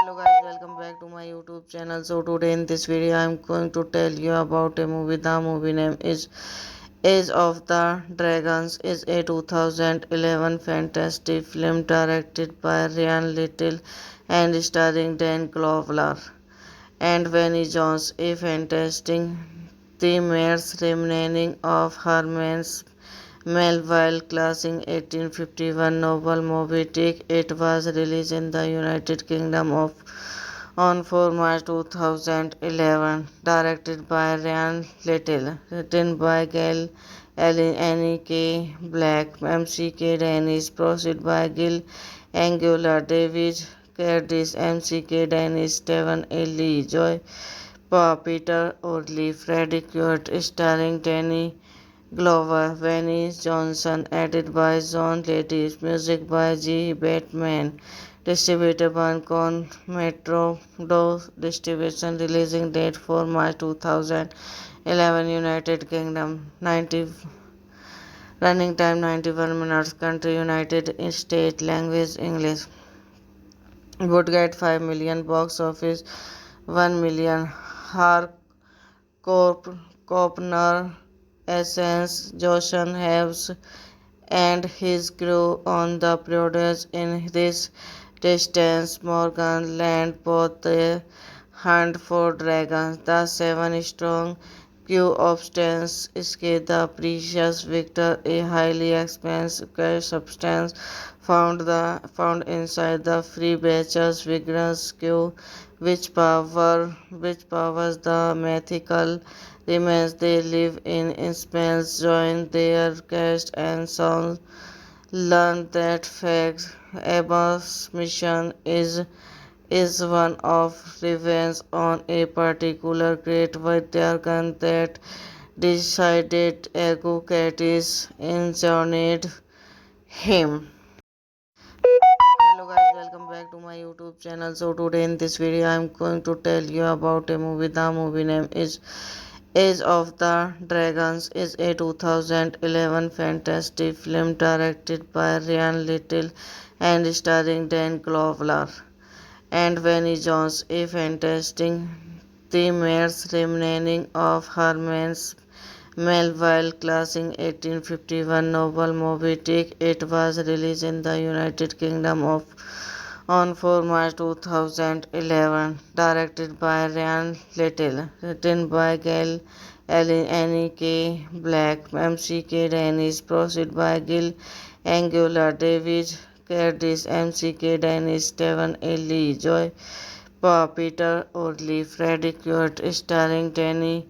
Hello guys, welcome back to my YouTube channel. So today in this video I am going to tell you about a movie. The movie name is Age of the Dragons. Is a 2011 fantasy film directed by Ryan Little and starring Dan Glover and Vinnie Jones. A fantastic the mares remaining of Herman's Melville classic 1851 novel Moby Dick. It was released in the United Kingdom on 4 March 2011. Directed by Ryan Little. Written by Gail Allen, Annie K. Black, MCK Dennis. Produced by Gil Angular, David Curtis, MCK Dennis, Stephen A. Lee, Joy Peter Orley, Freddie Quart, starring Danny Glover, Vinnie Johnson, edited by John Lattis, music by G. Batman, distributed by Con Metro Do Distribution, releasing date 4 March 2011, United Kingdom, 90, running time 91 minutes, country United States, language English. Would get 5 million box office, 1 million. Copner, Essence, Joshan Haves, and his crew on the produce in this distance. Morgan land both the hunt for dragons. The seven strong crew of Stans escape the precious victor, a highly expensive substance found inside the free batches vigorous crew which powers the mythical remains they live in Spence. Join their cast and sound. Learn that fact. Abba's mission is one of revenge on a particular great Vidyagan that decided Ego Catis incarnate him. Hello guys, welcome back to my YouTube channel. So today in this video I am going to tell you about a movie. The movie name is Age of the Dragons. Is a 2011 fantasy film directed by Ryan Little and starring Dan Glover and Vinnie Jones. A fantastic the mares remaining of Herman's Melville classic 1851 novel Moby Dick. It was released in the United Kingdom on 4 March 2011. Directed by Ryan Little. Written by Gail Allen, Annie K. Black, MCK Dennis. Produced by Gil Angular, David Curtis, MCK Dennis, Stephen A. Lee, Joy Peter Orley, Freddie Quart, starring Danny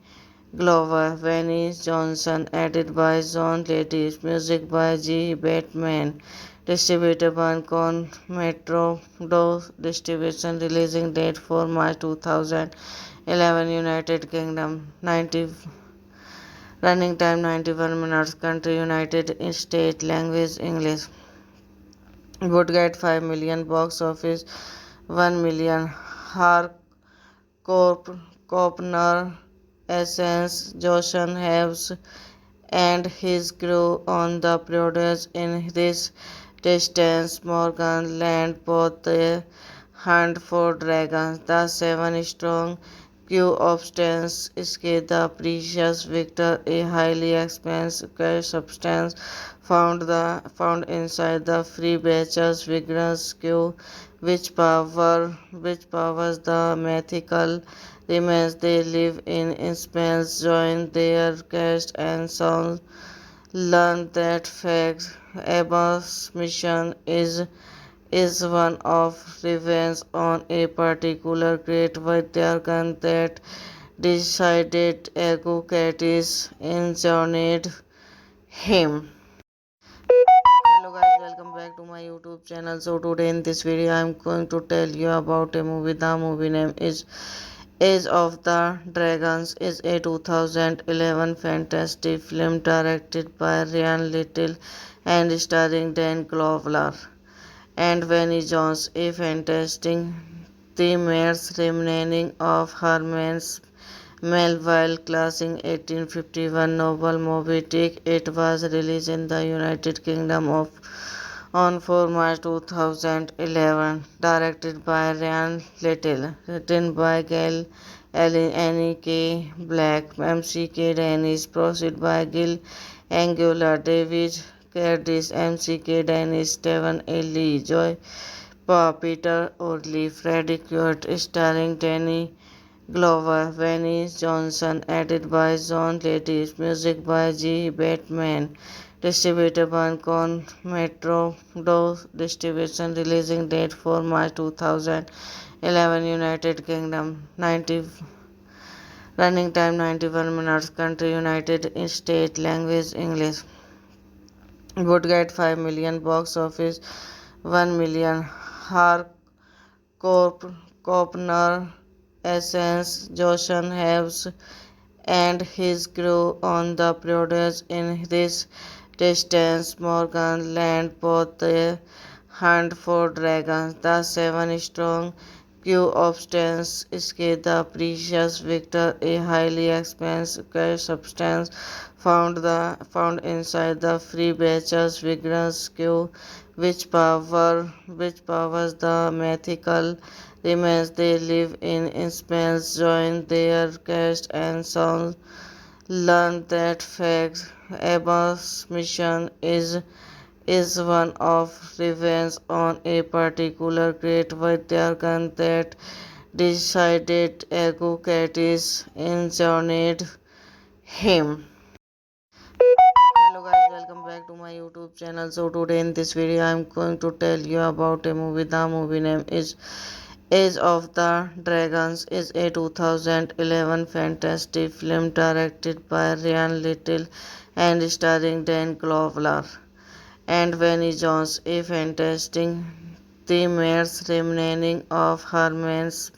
Glover, Vinnie Johnson, edited by John Lattis, music by G. Batman, distributed by Con Metro Do Distribution, releasing date 4 March 2011, United Kingdom, 90, Running time 91 minutes. Country United States. Language English. Would get 5 million. Box office 1 million. Harcorp, Kopner, Essence, Joshan Heves, and his crew on the produce in this distance. Morgan land both the hunt for dragons. The seven strong crew of stands escape the precious victor, a highly expensive substance found inside the free batches vigorous crew which powers the mythical remains they live in spells join their cast and sound learn that fact Abba's mission is one of revenge on a particular great Vaidyagan that decided Agukattis injured him. Hello guys, welcome back to my YouTube channel. So today in this video I am going to tell you about a movie. The movie name is Age of the Dragons is a 2011 fantasy film directed by Ryan Little and starring Dan Glover and Vinnie Jones, a fantastic the remaining of Herman's Melville classic 1851 novel Moby Dick. It was released in the United Kingdom on 4 March 2011, directed by Ryan Little, written by Gail Allen, Annie K. Black, M.C.K. Dennis, produced by Gil Angular, David Curtis, M.C.K. Dennis, Stephen A. Lee, Joy Peter Orley, Freddie Quart, starring Danny Glover, Vinnie Johnson, edited by John Lattis, music by G. Batman, distributed by Con Metro Do Distribution, releasing date for March 2011, United Kingdom, 90, running time 91 minutes, country United States, language English. Would get 5 million. Box office 1 million. Harcorp, Kopner, Essence, Joshan Heves, and his crew on the produce in this distance. Morgan land both the hunt for dragons. The seven strong crew of stands escape the precious victor, a highly expensive substance found inside the free batches vigorous crew which powers the mythical remains they live in spells join their cast and sound learn that fact Abba's mission is one of revenge on a particular great Vaidyagan that decided Agukattis injured him. Hello guys, welcome back to my YouTube channel. So today in this video I am going to tell you about a movie. The movie name is Age of the Dragons is a 2011 fantasy film directed by Ryan Little and starring Dan Glover and Vinnie Jones, a fantastic the remaining of Herman's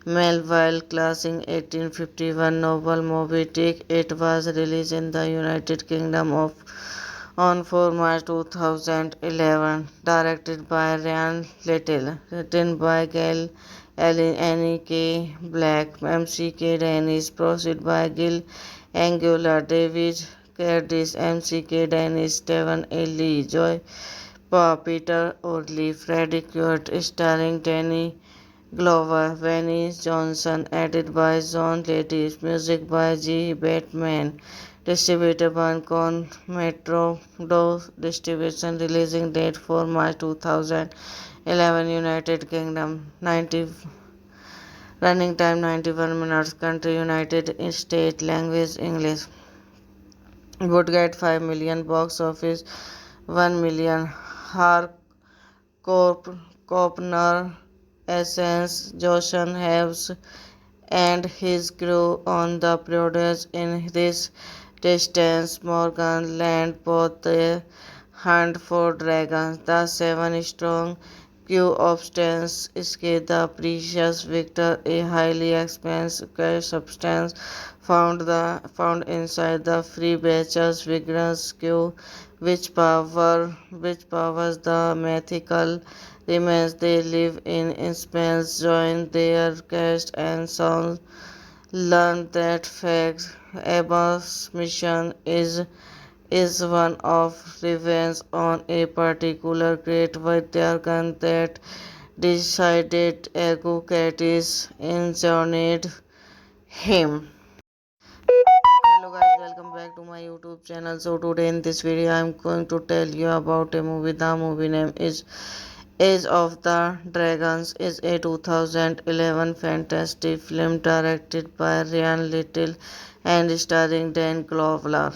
Melville classic 1851 novel Moby Dick. It was released in the United Kingdom on 4 March 2011, directed by Ryan Little, written by Gail Allen, Annie K. Black, M.C.K. Dennis, produced by Gil Angular, David Curtis, M.C.K. Dennis, Stephen A. Lee, Joy Peter Orley, Freddie Quart, starring Danny Glover, Vinnie Johnson, edited by John Lattis, music by G. Batman, distributed by Con Metro Do Distribution, releasing date for March 2011, United Kingdom, 90, running time 91 minutes, country United States, language English. Would get 5 million. Box office 1 million. Harcorp, Kopner, Essence, Joshan Heves, and his crew on the produce in this distance. Morgan land both the hunt for dragons. The seven strong Q substance escape the precious Victor, a highly expensive substance found inside the free batches vigorous Q, which powers the mythical remains they live in space join their cast and sound. Learn that fact. Abba's mission is one of revenge on a particular great Vaidyagan that decided Agucatis injured him. Hello guys, welcome back to my YouTube channel. So today in this video I am going to tell you about a movie. The movie name is Age of the Dragons is a 2011 fantasy film directed by Ryan Little and starring Dan Glover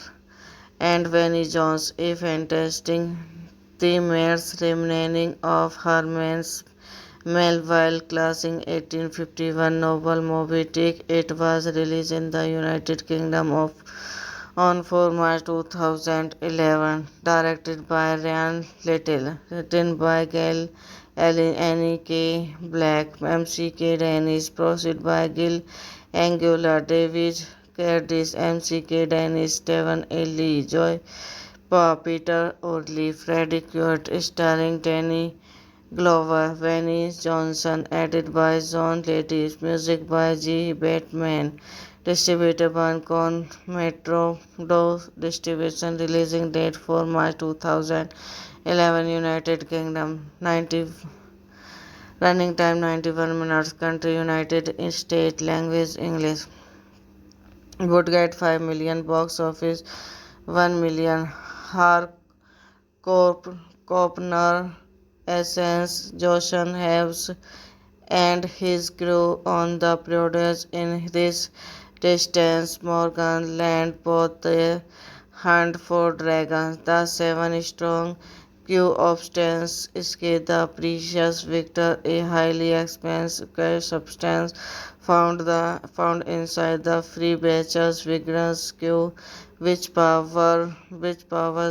and Vinnie Jones, a fantastic the mare's remaining of Herman's Melville classic 1851 novel Moby Dick. It was released in the United Kingdom on 4 March 2011. Directed by Ryan Little. Written by Gail Allen, Annie K. Black, MCK Dennis. Produced by Gil Angular, David Curtis, MCK Dennis, Stephen A. Lee, Joy Peter Orley, Freddie Quart, starring Danny Glover, Vinnie Johnson, edited by John Lattis, music by G. Batman, distributed by Con Metro Do Distribution, releasing date 4 March 2011, United Kingdom, 90, running time 91 minutes, country United States, language English. Would get 5 million box office, 1 million. Copner, Essence, Joshan Haves, and his crew on the produce in this distance. Morgan land both the hunt for dragons. The seven strong Q substance escape the precious Victor, a highly expensive substance found inside the free batches vigorous Q, which powers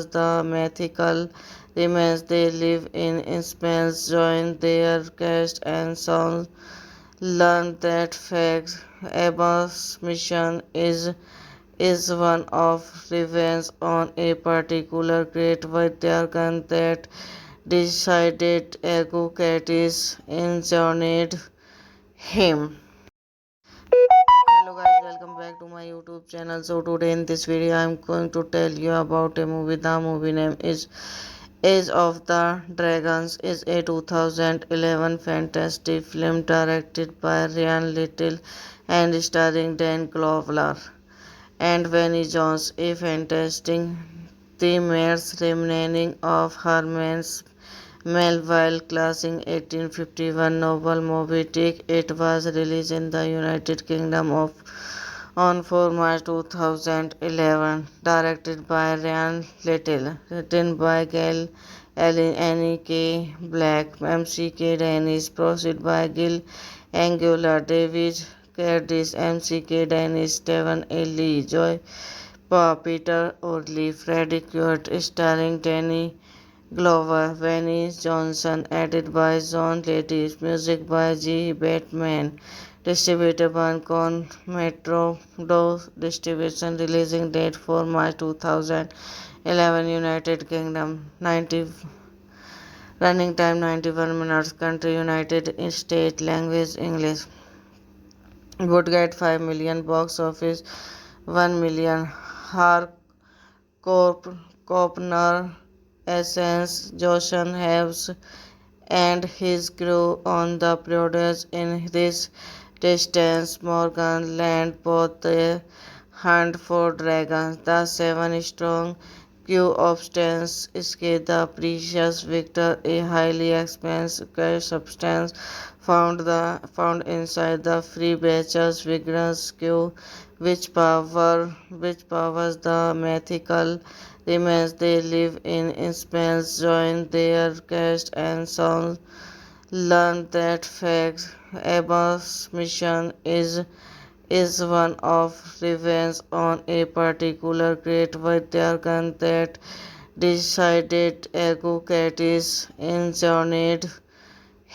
the mythical remains they live in space join their cast and sound. Learn that fact. Abba's mission is one of revenge on a particular great Vaidyagan that decided Agucatis injured him. Hello guys, welcome back to my YouTube channel. So today in this video I am going to tell you about a movie. The movie name is Age of the Dragons is a 2011 fantasy film directed by Ryan Little and starring Dan Glover and Vinnie Jones, a fantastic the mare's remaining of Herman's Melville classic 1851 novel Moby Dick. It was released in the United Kingdom on 4 March 2011. Directed by Ryan Little. Written by Gail Allen, Annie K. Black, MCK Dennis. Produced by Gil Angular, David Curtis, MCK Dennis, Stephen A. Lee, Joy Peter Orley, Freddie Quart, starring Danny Glover, Vinnie Johnson, edited by John Lattis, music by G. Batman, distributed by Con Metro Do Distribution, releasing date 4 March 2011, United Kingdom, 90, running time 91 minutes, country United States, language English. Would get 5 million box office, 1 million. Copner, Essence, Joshan Haves, and his crew on the produce in this distance. Morgan land both the hunt for dragons. The seven strong Q substance escape the precious Victor, a highly expensive substance found inside the free batches vigorous Q, which powers the mythical remains they live in space join their cast and sound. Learn that fact. Abba's mission is one of revenge on a particular great Vaidyagan that decided Agucatis injured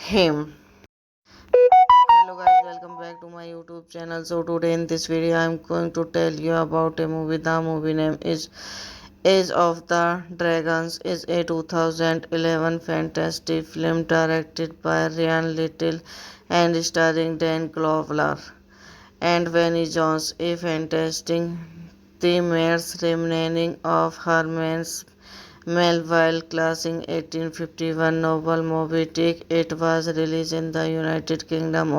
him. Hello guys, welcome back to my YouTube channel. So today in this video I am going to tell you about a movie. The movie name is Age of the Dragons. Is a 2011 fantasy film directed by Ryan Little and starring Dan Glover and Vinnie Jones. A fantastic the mare's remaining of Herman's Melville Classic 1851 novel Moby Dick. It was released in the United Kingdom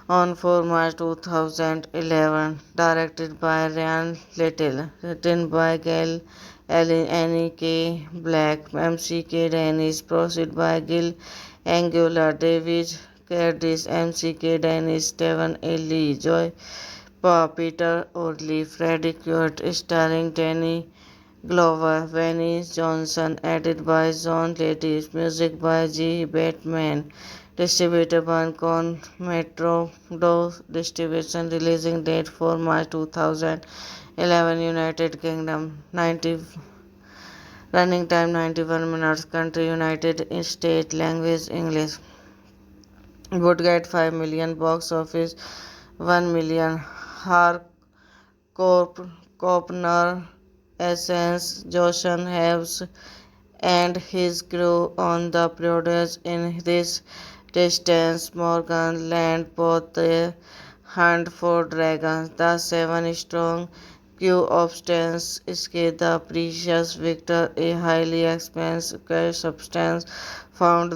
on 4 March 2011. Directed by Ryan Little. Written by Gail Allen, Annie K. Black, M.C.K. Dennis. Proceed by Gil Angular, David Curtis, M.C.K. Dennis, Stephen A. Lee, Joy Peter Orley, Freddie Quart, starring Danny Glover, Vinnie Johnson, edited by John Lattis, music by G. Batman, distributed by Con Metro Do Distribution, releasing date 4 March 2011, United Kingdom, 90, running time 91 minutes, country United States, language English. Would get 5 million box office, 1 million. Copner, Essence, Joshan Haves, and his crew on the produce in this distance. Morgan land both the hunt for dragons. The seven strong crew of Stans escape the precious victor, a highly expensive substance found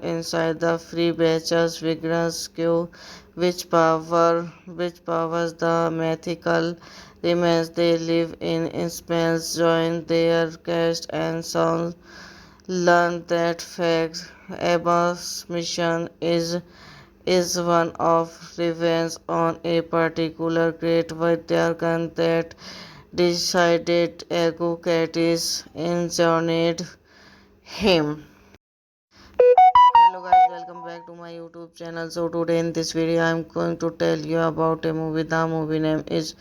inside the free batches vigorous crew which powers the mythical remains they live in Spence. Join their cast and songs. Learn that fact. Abba's mission is one of revenge on a particular great Vidyarkan that decided Agucatis injured him. Hello guys, welcome back to my YouTube channel. So today in this video I am going to tell you about a movie. The movie name is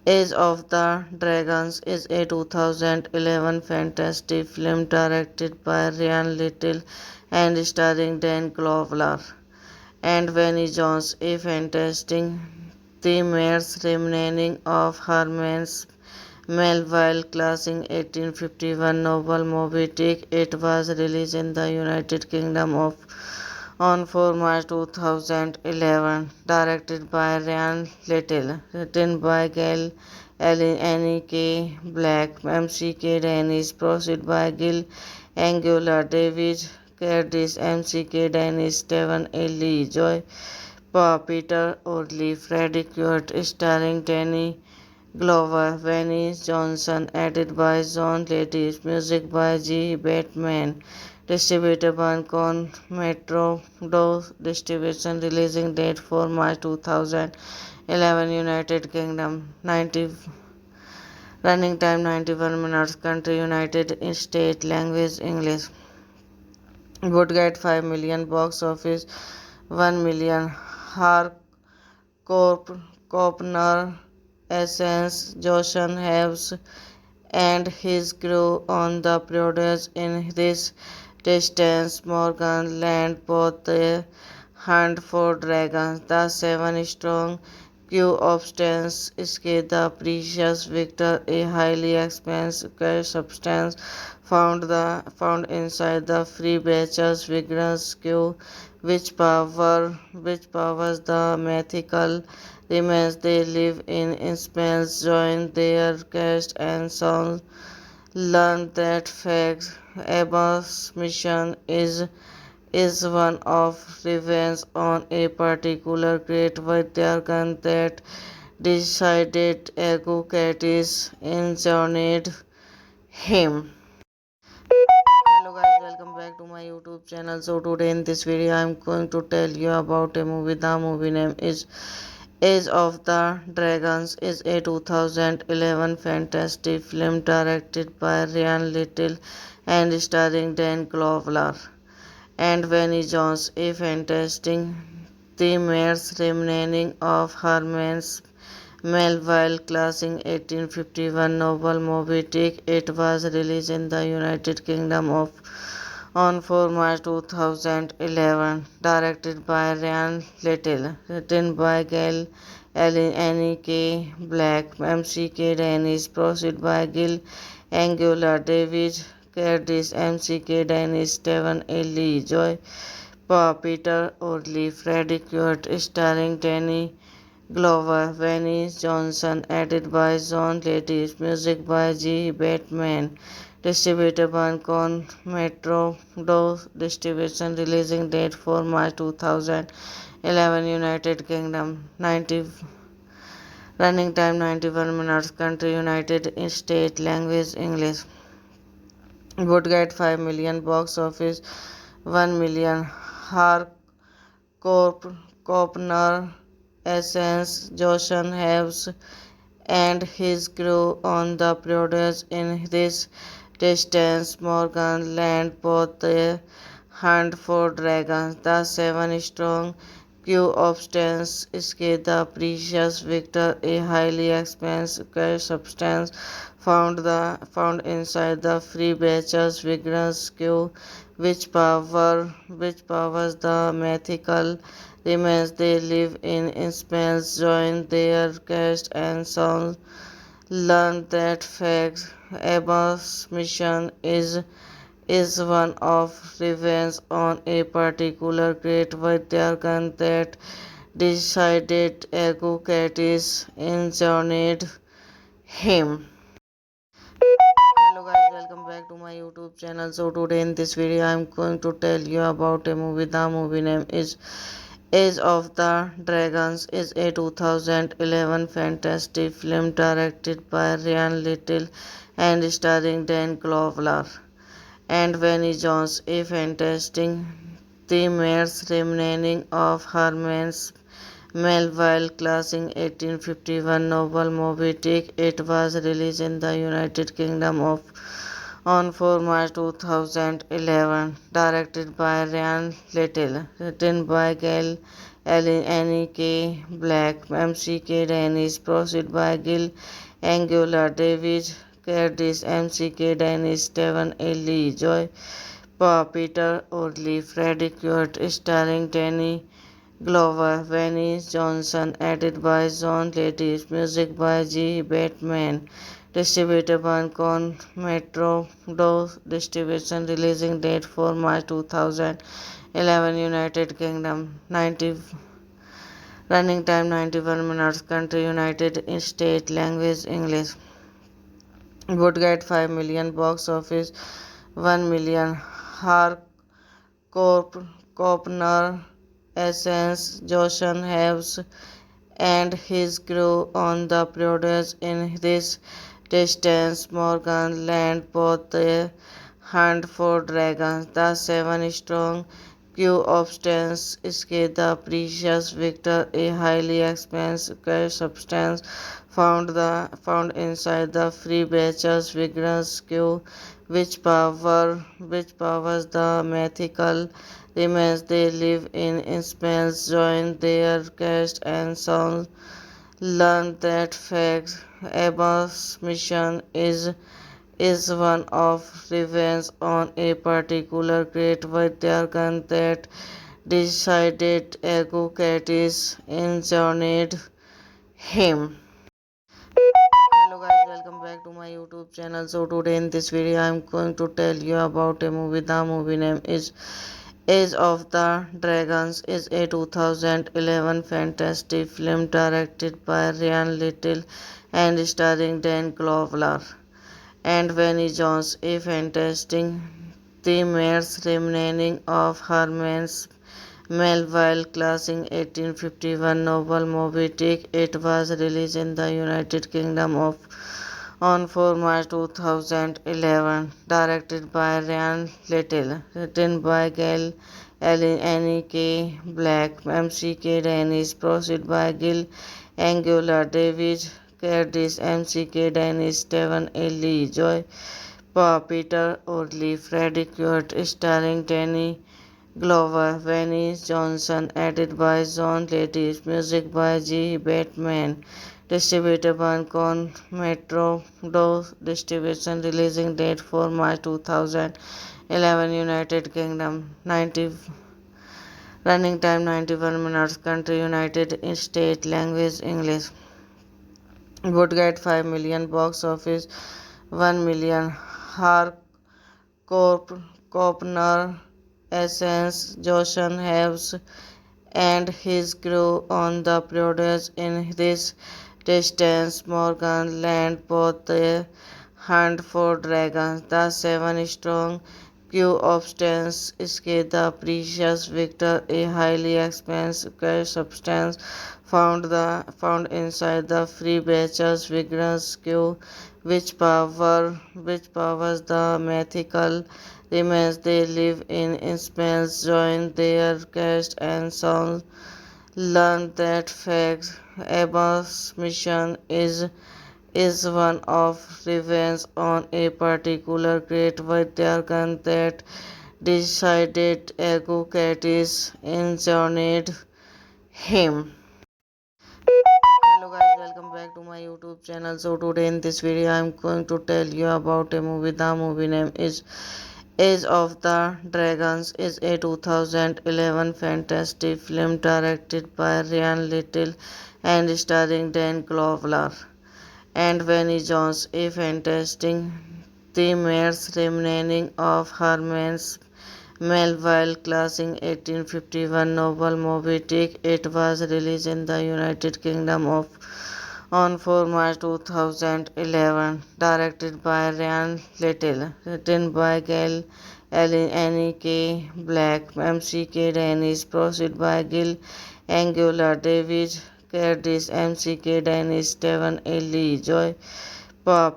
Age of the Dragons. Is a 2011 fantasy film directed by Ryan Little and starring Dan Glover and Vinnie Jones. A fantastic the mare's remaining of Herman's Melville Classic 1851 novel Moby Dick. It was released in the United Kingdom on 4 March 2011. Directed by Ryan Little. Written by Gail Allen, Annie K. Black, M.C.K. Dennis. Proceed by Gil Angular, David Curtis, M.C.K. Dennis, Stephen A. Lee, Joy Peter Orley, Freddie Quart, starring Danny Glover, Vinnie Johnson, edited by John Lattis, music by G. Batman, distributed by Con Metro Do Distribution, releasing date 4 March 2011, United Kingdom, 90, running time 91 minutes, country United States, language English. Would get 5 million box office, 1 million. Copner, Essence, Joshan Haves, and his crew on the produce in this distance. Morgan land both the hunt for dragons. The seven strong crew of Stans escape the precious victor, a highly expensive substance found inside the free batches vigorous crew which powers the mythical remains they live in Spence. Join their cast and songs. Learn that fact. Abba's mission is one of revenge on a particular great Vidyarkan that decided Agucatis injured him. Hello guys, welcome back to my YouTube channel. So today in this video I am going to tell you about a movie. The movie name is Age of the Dragons. Is a 2011 fantasy film directed by Ryan Little and starring Dan Glover and Vinnie Jones. A fantastic the mare's remaining of Herman's Melville Classic 1851 novel Moby Dick. It was released in the United Kingdom on 4 March 2011, directed by Ryan Little, written by Gail Annie K. Black, MCK Dennis, produced by Gil Angular, David Curtis, MCK Dennis, Stephen A. Lee, Joy Peter Orley, Freddie Quart, starring Danny Glover, Venice Johnson, edited by John Lattis, music by G. Batman, distributed by Con Metro Do Distribution, releasing date 4 March 2011, United Kingdom, 90, running time 91 minutes, country United States, language English. Would get 5 million box office, 1 million. Copner, Essence, Joshan Haves, and his crew on the produce in this distance. Morgan land both the hunt for dragons. The seven strong crew obtains escape the precious victor, a highly expensive substance found inside the free batches vigorous crew which powers the mythical remains they live in space. Join their cast and songs. Learn that fact. Abba's mission is one of revenge on a particular great Vaidyagan that decided Agucatis injured him. Hello guys, welcome back to my YouTube channel. So today in this video I am going to tell you about a movie. The movie name is Age of the Dragons. Is a 2011 fantasy film directed by Ryan Little and starring Dan Glover and Vinnie Jones. A fantastic the remaining of Herman's Melville classic 1851 novel Moby Dick. It was released in the United Kingdom on 4 March 2011, directed by Ryan Little, written by Gail Annie K. Black, MCK Dennis, produced by Gil Angular, David Curtis, MCK Dennis, Stephen A. Lee, Joy Peter Orley, Freddie Quart, starring Danny Glover, Venice Johnson, edited by John Lattis, music by G. Batman, distributed by Con Metro Do Distribution, releasing date 4 March 2011, United Kingdom, 90, running time 91 minutes, country United States, language English. Would get 5 million box office, 1 million. Copner, Essence, Joshan Haves, and his crew on the produce in this distance. Morgan land both the hunt for dragons. The seven strong crew obtains escape the precious victor, a highly expensive substance found inside the free batches vigorous crew which powers the mythical remains they live in space. Join their cast and songs. Learn that fact. Abba's mission is one of revenge on a particular great Vaidyagan that decided Agucatis injured him. Hello guys, welcome back to my YouTube channel. So today in this video I am going to tell you about a movie. The movie name is Age of the Dragons. Is a 2011 fantasy film directed by Ryan Little and starring Dan Glover and Vinnie Jones. A fantastic the remaining of Herman's Melville classic 1851 novel Moby Dick. It was released in the United Kingdom on 4 March 2011, directed by Ryan Little, written by Gail Annie K. Black, MCK Dennis, produced by Gil Angular, David Curtis, MCK Dennis, Stephen A. Lee, Joy Peter Orley, Freddie Quart, starring Danny Glover, Venice Johnson, edited by John Lattis, music by G. Batman, distributed by Con Metro Do Distribution, releasing date 4 March 2011. 11 United Kingdom, 90 running time 91 minutes, country United States, language English. Would get 5 million, box office 1 million. Harcourt, Copner, Essence, Joshan Haves, and his crew on the produce in this distance. Morgan land both the hunt for dragons. The seven strong crew of Stans escape the precious victor, a highly expensive substance found inside the free batches vigorous crew which powers the mythical remains they live in spells join their cast and sounds learn that fact Abba's mission is one of revenge on a particular great Vaidyagan that decided Agucatis injured him. Hello guys, welcome back to my YouTube channel. So today in this video I am going to tell you about a movie. The movie name is Age of the Dragons is a 2011 fantasy film directed by Ryan Little and starring Dan Glover and Vinnie Jones, a fantastic themes remaining of Herman's Melville classic 1851 novel Moby Dick. It was released in the United Kingdom on 4 March 2011, directed by Ryan Little, written by Gail Allen, Annie K. Black, MCK Dennis, produced by Gil Angular, David Curtis, MCK Dennis, Stephen A. Lee, Joy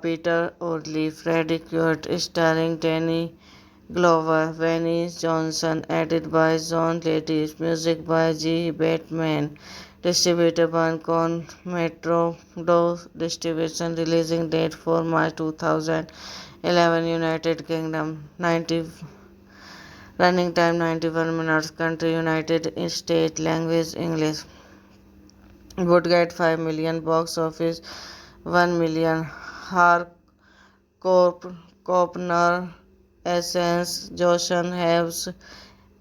Peter Orley, Freddie Quart, starring Danny Glover, Vinnie Johnson, edited by John Lattis, music by G. Batman, distributed by Con Metro Do Distribution, releasing date 4 March 2011, United Kingdom, 90 running time 91 minutes, country United States, language English. Would get 5 million, box office 1 million. Harcourt, Copner, Essence, Joshan Haves,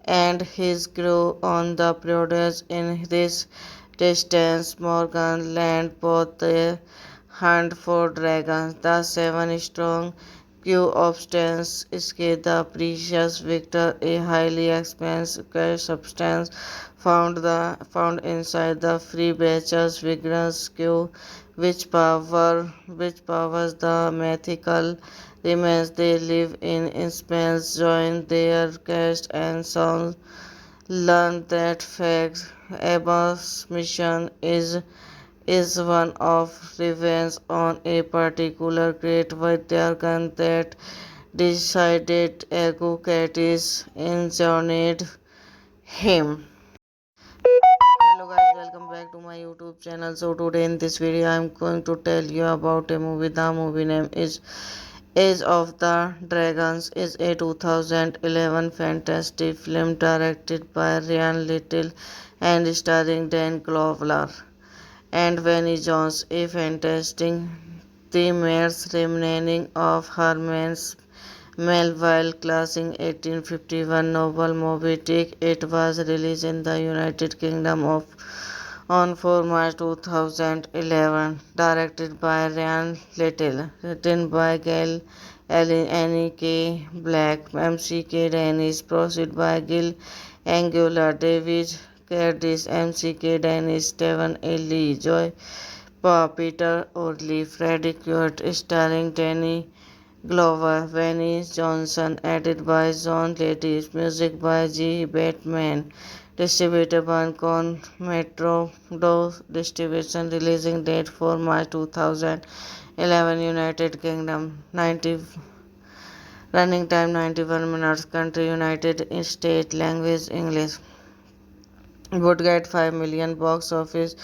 and his crew on the produce in this distance. Morgan land both the hunt for dragons. The seven strong crew of Stans escape the precious victor, a highly expensive substance found inside the free batches vigorous crew which powers the mythical remains they live in spells join their cast and sounds learn that fact Abba's mission is one of revenge on a particular great Vaidyagan that decided Agucatis injured him. Hello guys, welcome back to my YouTube channel. So today in this video I am going to tell you about a movie. The movie name is Age of the Dragons is a 2011 fantasy film directed by Ryan Little and starring Dan Glover and Vinnie Jones, a fantastic themes remaining of Herman's Melville classic 1851 novel Moby Dick. It was released in the United Kingdom on 4 March 2011, directed by Ryan Little, written by Gail Allen, Annie K. Black, MCK Dennis, produced by Gil Angular, David Curtis, MCK Dennis, Stephen A. Lee, Joy Peter Orley, Freddie Quart, starring Danny Glover, Vinnie Johnson, edited by John Lattis, music by G. Batman, distributed by Con Metro Do Distribution, releasing date 4 March 2011, United Kingdom, 90 running time 91 minutes, country United States, language English. Would get 5 million, box office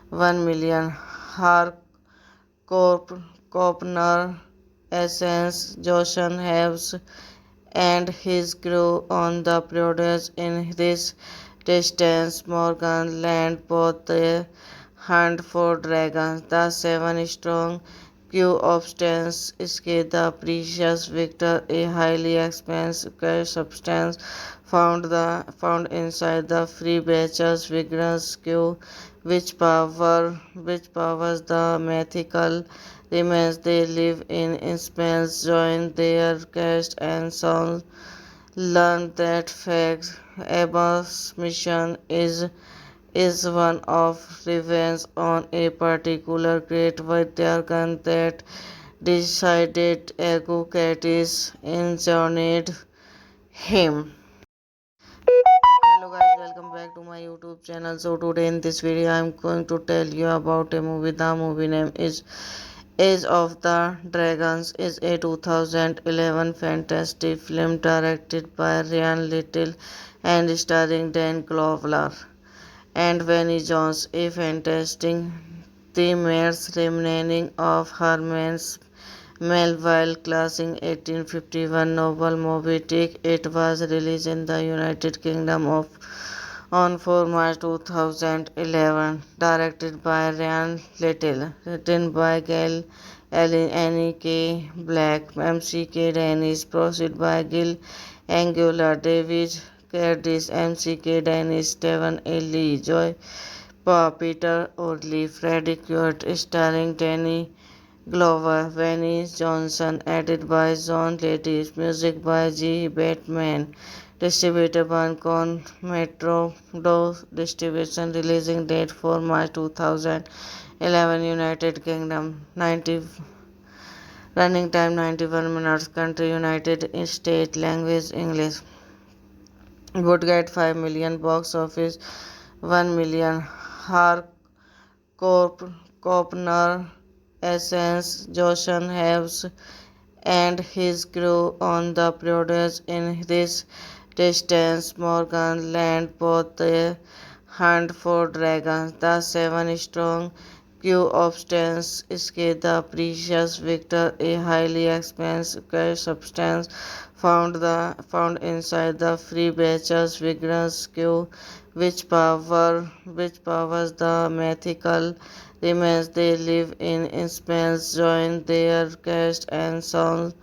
1 million. Harcourt, Copner, Essence, Joshan Haves, and his crew on the produce in this distance. Morgan land both the hunt for dragons. The seven strong Q substance escape the precious Victor, a highly expensive substance found inside the free batches vigorous Q, which powers the mythical remains they live in space join their cast and sound. Learn that fact. Abba's mission is one of revenge on a particular great Vidyarkan that decided Agucatis injured him. Hello guys, welcome back to my YouTube channel. So today in this video I am going to tell you about a movie. The movie name is Age of the Dragons is a 2011 fantasy film directed by Ryan Little and starring Dan Glover and Vinnie Jones, a fantastic the mare's remaining of Herman's Melville classic 1851 novel Moby Dick. It was released in the United Kingdom on 4 March 2011. Directed by Ryan Little. Written by Gail Allen, Annie K. Black, M.C.K. Dennis. Produced by Gil Angular, David Curtis, M.C.K. Dennis, Stephen A. Lee, Joy Peter Orley, Freddie Quart, starring Danny Glover, Vinnie Johnson, edited by John Lattis, music by G. Batman, distributed by Con Metro Do Distribution, releasing date 4 March 2011, United Kingdom, 90, running time 91 minutes, country United States, language English. Would get 5 million box office, 1 million. Copner, Essence, Joshan Heves, and his crew on the produce in this distance. Morgan land both the hunt for dragons. The seven strong Q substance escape the precious Victor, a highly expensive substance found inside the free batches vigorous Q, which powers the mythical remains they live in space join their cast and sound.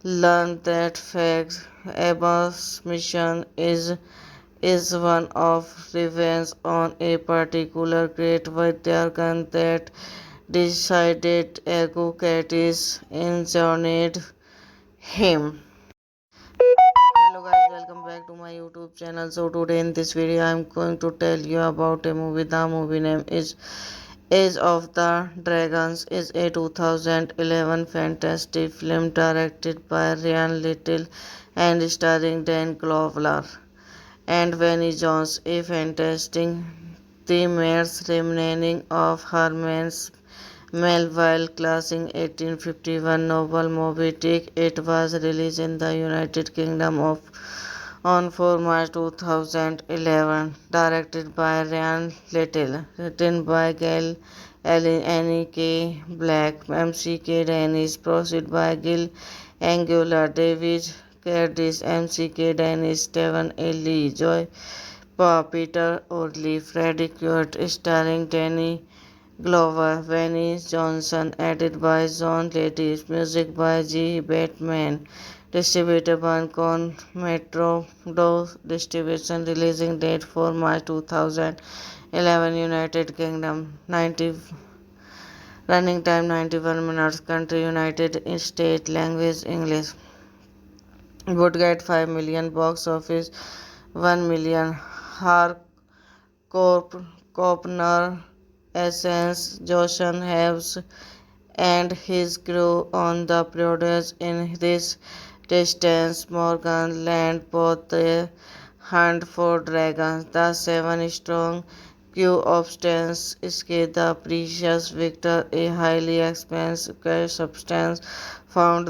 Learn that fact. Abba's mission is one of revenge on a particular great Vidyarkan that decided Agucatis injured him. Hello guys, welcome back to my YouTube channel. So today in this video I am going to tell you about a movie. The movie name is Age of the Dragons is a 2011 fantasy film directed by Ryan Little and starring Dan Glover and Vinnie Jones, a fantastic the mare's remaining of Herman's Melville classic 1851 novel Moby Dick. It was released in the United Kingdom on 4 March 2011. Directed by Ryan Little. Written by Gail Allen, Annie K. Black, M.C.K. Dennis. Produced by Gil Angular, David Curtis, M.C.K. Dennis, Stephen A. Lee, Joy Peter Orley, Freddie Quart, starring Danny Glover, Vinnie Johnson, edited by John Lattis, music by G. Batman, distributed by Con Metro Do Distribution, releasing date 4 March 2011, United Kingdom, 90, running time 91 minutes, country United States, language English. Would get 5 million box office, 1 million. Copner, Essence, Joshan Heves, and his crew on the produce in this distance. Morgan land both the hunt for dragons. The seven strong Q substance escape the precious Victor, a highly expensive substance found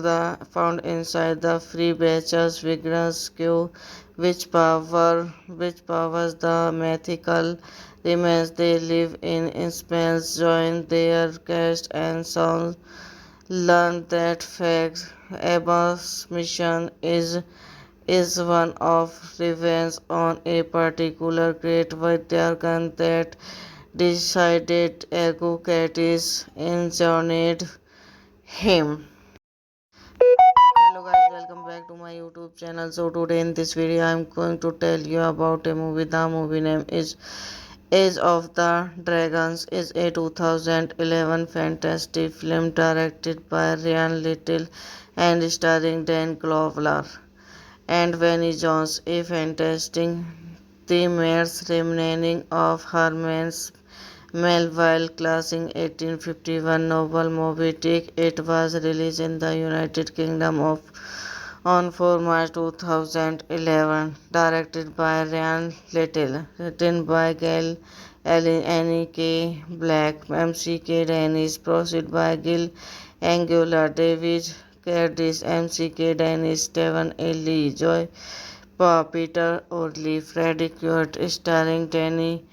inside the free batches vigorous Q, which powers the mythical remains they live in space join their cast and sound. Learn that fact. Abba's mission is one of revenge on a particular great Vidyarkan that decided Agucatis injured him. Hello guys, welcome back to my YouTube channel. So today in this video I am going to tell you about a movie. The movie name is Age of the Dragons. Is a 2011 fantasy film directed by Ryan Little and starring Dan Glover and Vinnie Jones. A fantastic the mare's remaining of Herman's Melville Classic 1851 novel Moby Dick. It was released in the United Kingdom on 4 March 2011. Directed by Ryan Little. Written by Gail Allen, Annie K. Black, MCK Dennis. Produced by Gil Angular, David Curtis, MCK Dennis, Stephen A. Lee, Joy Peter Orley, Freddie Quart, starring Danny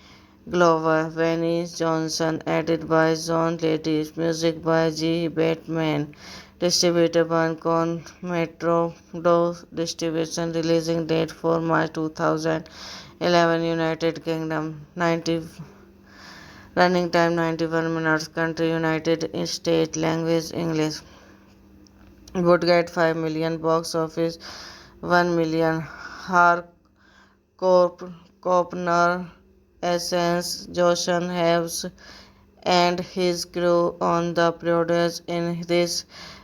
Glover, Vinnie Johnson, edited by John Lattis, music by G. Batman, distributed by Con Metro Do Distribution, releasing date for March 2011, United Kingdom, 90, running time 91 minutes, country United States, language English. Would get 5 million box office, 1 million. Copner, Essence, Joshan Haves, and his crew on the produce in this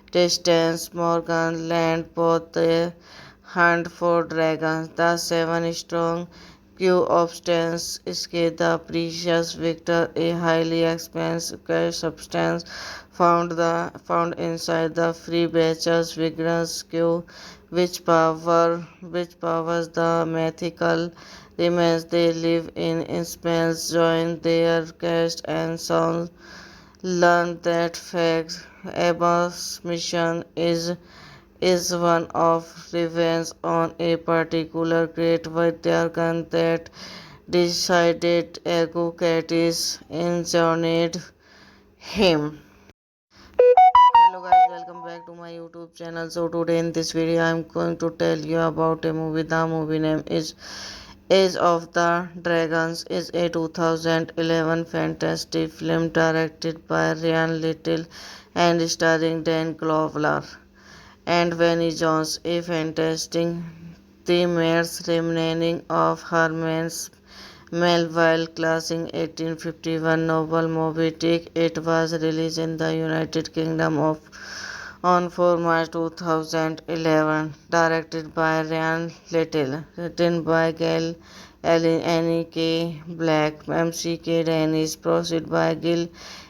distance. Morgan land both the hunt for dragons. The seven strong crew of stands escape the precious victor, a highly expensive substance found inside the free batches vigorous crew which powers the mythical remains they live in Spain. Join their cast and sound. Learn that fact. Abba's mission is one of revenge on a particular great Vidyagan that decided Agucatis injured him. Hello guys, welcome back to my YouTube channel. So today in this video I am going to tell you about a movie. The movie name is Age of the Dragons. Is a 2011 fantasy film directed by Ryan Little and starring Dan Glover and Vinnie Jones. A fantastic the mare's remaining of Herman's Melville Classic 1851 novel Moby Dick. It was released in the United Kingdom on 4 March 2011. Directed by Ryan Little. Written by Gail Allen, Annie K. Black, MCK Dennis. Produced by Gil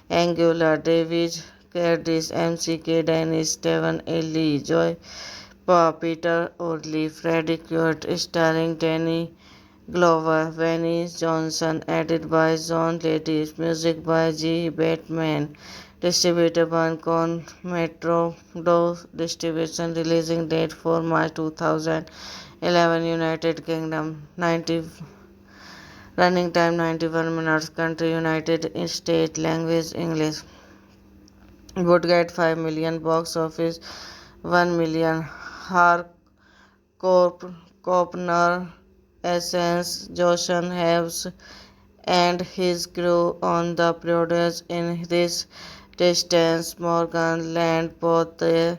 Angular, David Curtis, MCK Dennis, Stephen A. Lee, Joy Peter Orley, Freddie Quart, starring Danny Glover, Vinnie Johnson, edited by John Lattis, music by G. Batman, distributed by Con Metro Do Distribution, releasing date for March 2011, United Kingdom, 90, running time 91 minutes, country United States, language English. Would get 5 million box office, 1 million. Copner, Essence, Joshan Haves, and his crew on the produce in this distance. Morgan land both the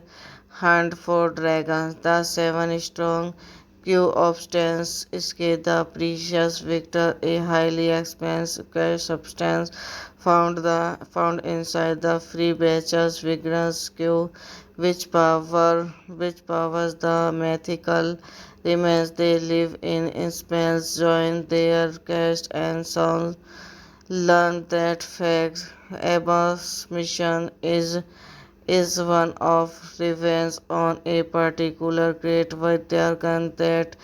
hunt for dragons. The seven strong crew of stands escape the precious victor, a highly expensive substance found inside the free batches vigorous crew which powers the mythical remains they live in Spain. Join their cast and sound. Learn that fact. Abba's mission is one of revenge on a particular great Vidyagan that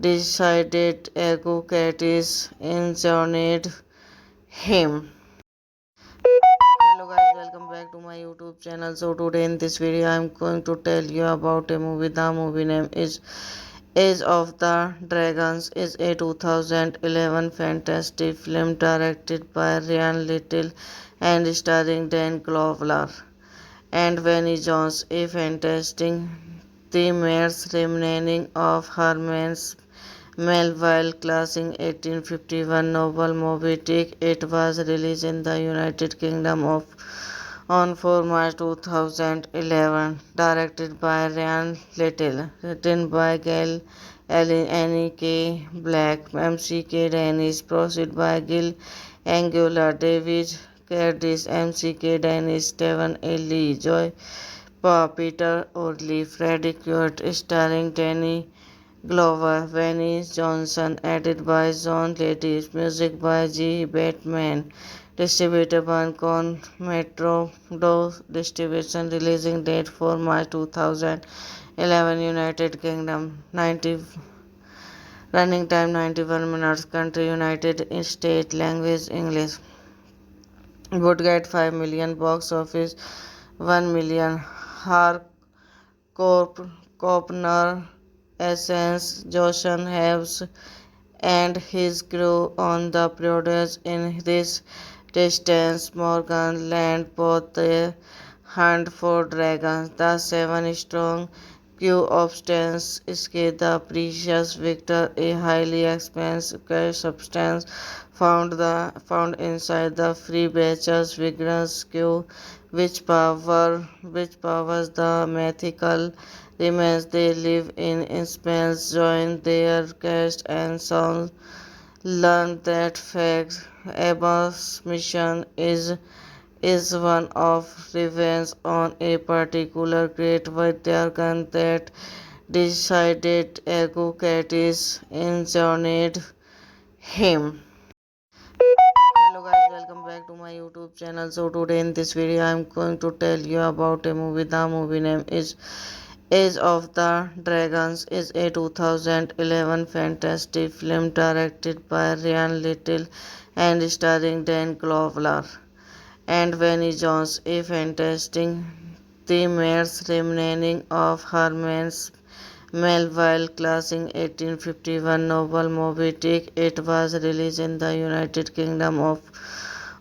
decided Agucatis injured him. Hello guys, welcome back to my YouTube channel. So today in this video I am going to tell you about a movie. The movie name is Age of the Dragons. Is a 2011 fantasy film directed by Ryan Little and starring Dan Glover and Vinnie Jones. A fantastic the mare's remaining of Herman's Melville Classic 1851 novel Moby Dick. It was released in the United Kingdom on 4 March 2011, directed by Ryan Little, written by Gail Annie K. Black, MCK Dennis, produced by Gil Angular, David Curtis, MCK Dennis, Stephen A. Lee, Joy Peter Orley, Freddie Quart, starring Danny Glover, Venice Johnson, edited by John Lattis, music by G. Batman, distributed by Con Metro Do Distribution, releasing date 4 March 2011, United Kingdom, 90, running time 91 minutes, country United States, language English. Would get 5 million box office, 1 million. Copner, Essence, Joshan Heves, and his crew on the produce in this distance. Morgan land both the hunt for dragons. The seven strong crew of Stans escape the precious victor, a highly expensive substance found inside the free batches vigorous crew which powers the mythical remains they live in spells join their cast and sounds learn that fact Abba's mission is one of revenge on a particular great Vaidyagan that decided Agucatis injured him. Hello guys, welcome back to my YouTube channel. So today in this video I am going to tell you about a movie. The movie name is Age of the Dragons is a 2011 fantasy film directed by Ryan Little and starring Dan Glover and Vinnie Jones, a fantastic the mare's remaining of Herman's Melville classic 1851 novel Moby Dick. It was released in the United Kingdom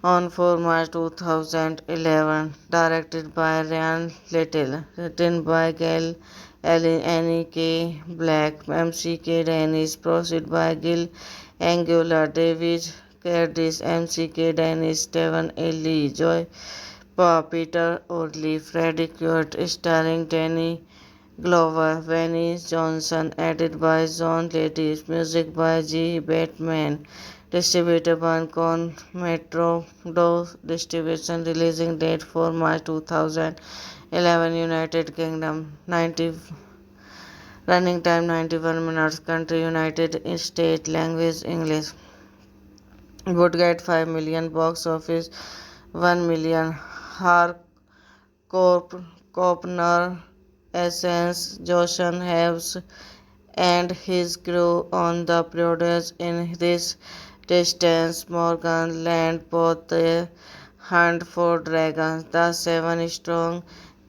on 4 March 2011, directed by Ryan Little, written by Gail Annie K. Black, MCK Dennis, produced by Gil Angular, David Curtis, MCK Dennis, Stephen A. Lee, Joy Peter Orley, Freddie Quart, starring Danny Glover, Venice Johnson, edited by John Lattis, music by G. Batman, distributed by Con Metro Do Distribution, releasing date 4 March 2011, United Kingdom, 90, running time 91 minutes, country United States, language English. Would get 5 million box office, 1 million. Copner, Essence, Joshan Heves, and his crew on the produce in this distance. Morgan land both the hunt for dragons. The seven strong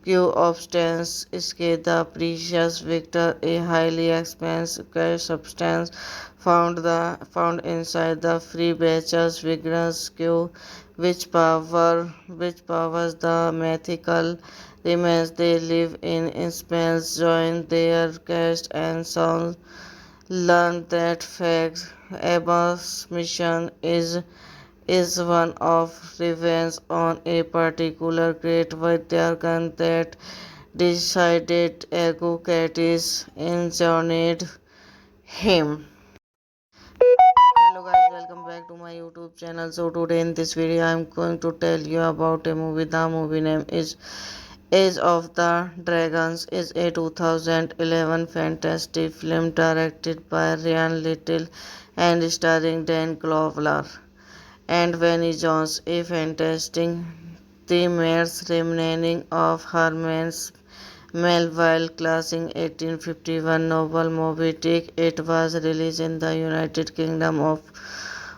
crew of Stans escape the precious victor, a highly expensive substance found inside the free batches vigorous crew which powers the mythical remains they live in spells join their cast and sounds learn that fact Abba's mission is one of revenge on a particular great Vaidyagan that decided Agucatis injured him. Hello guys, welcome back to my YouTube channel. So today in this video I am going to tell you about a movie. The movie name is Age of the Dragons is a 2011 fantasy film directed by Ryan Little and starring Dan Glover and Vinnie Jones, a fantastic the mare's remaining of Herman's Melville classic 1851 novel Moby Dick. It was released in the United Kingdom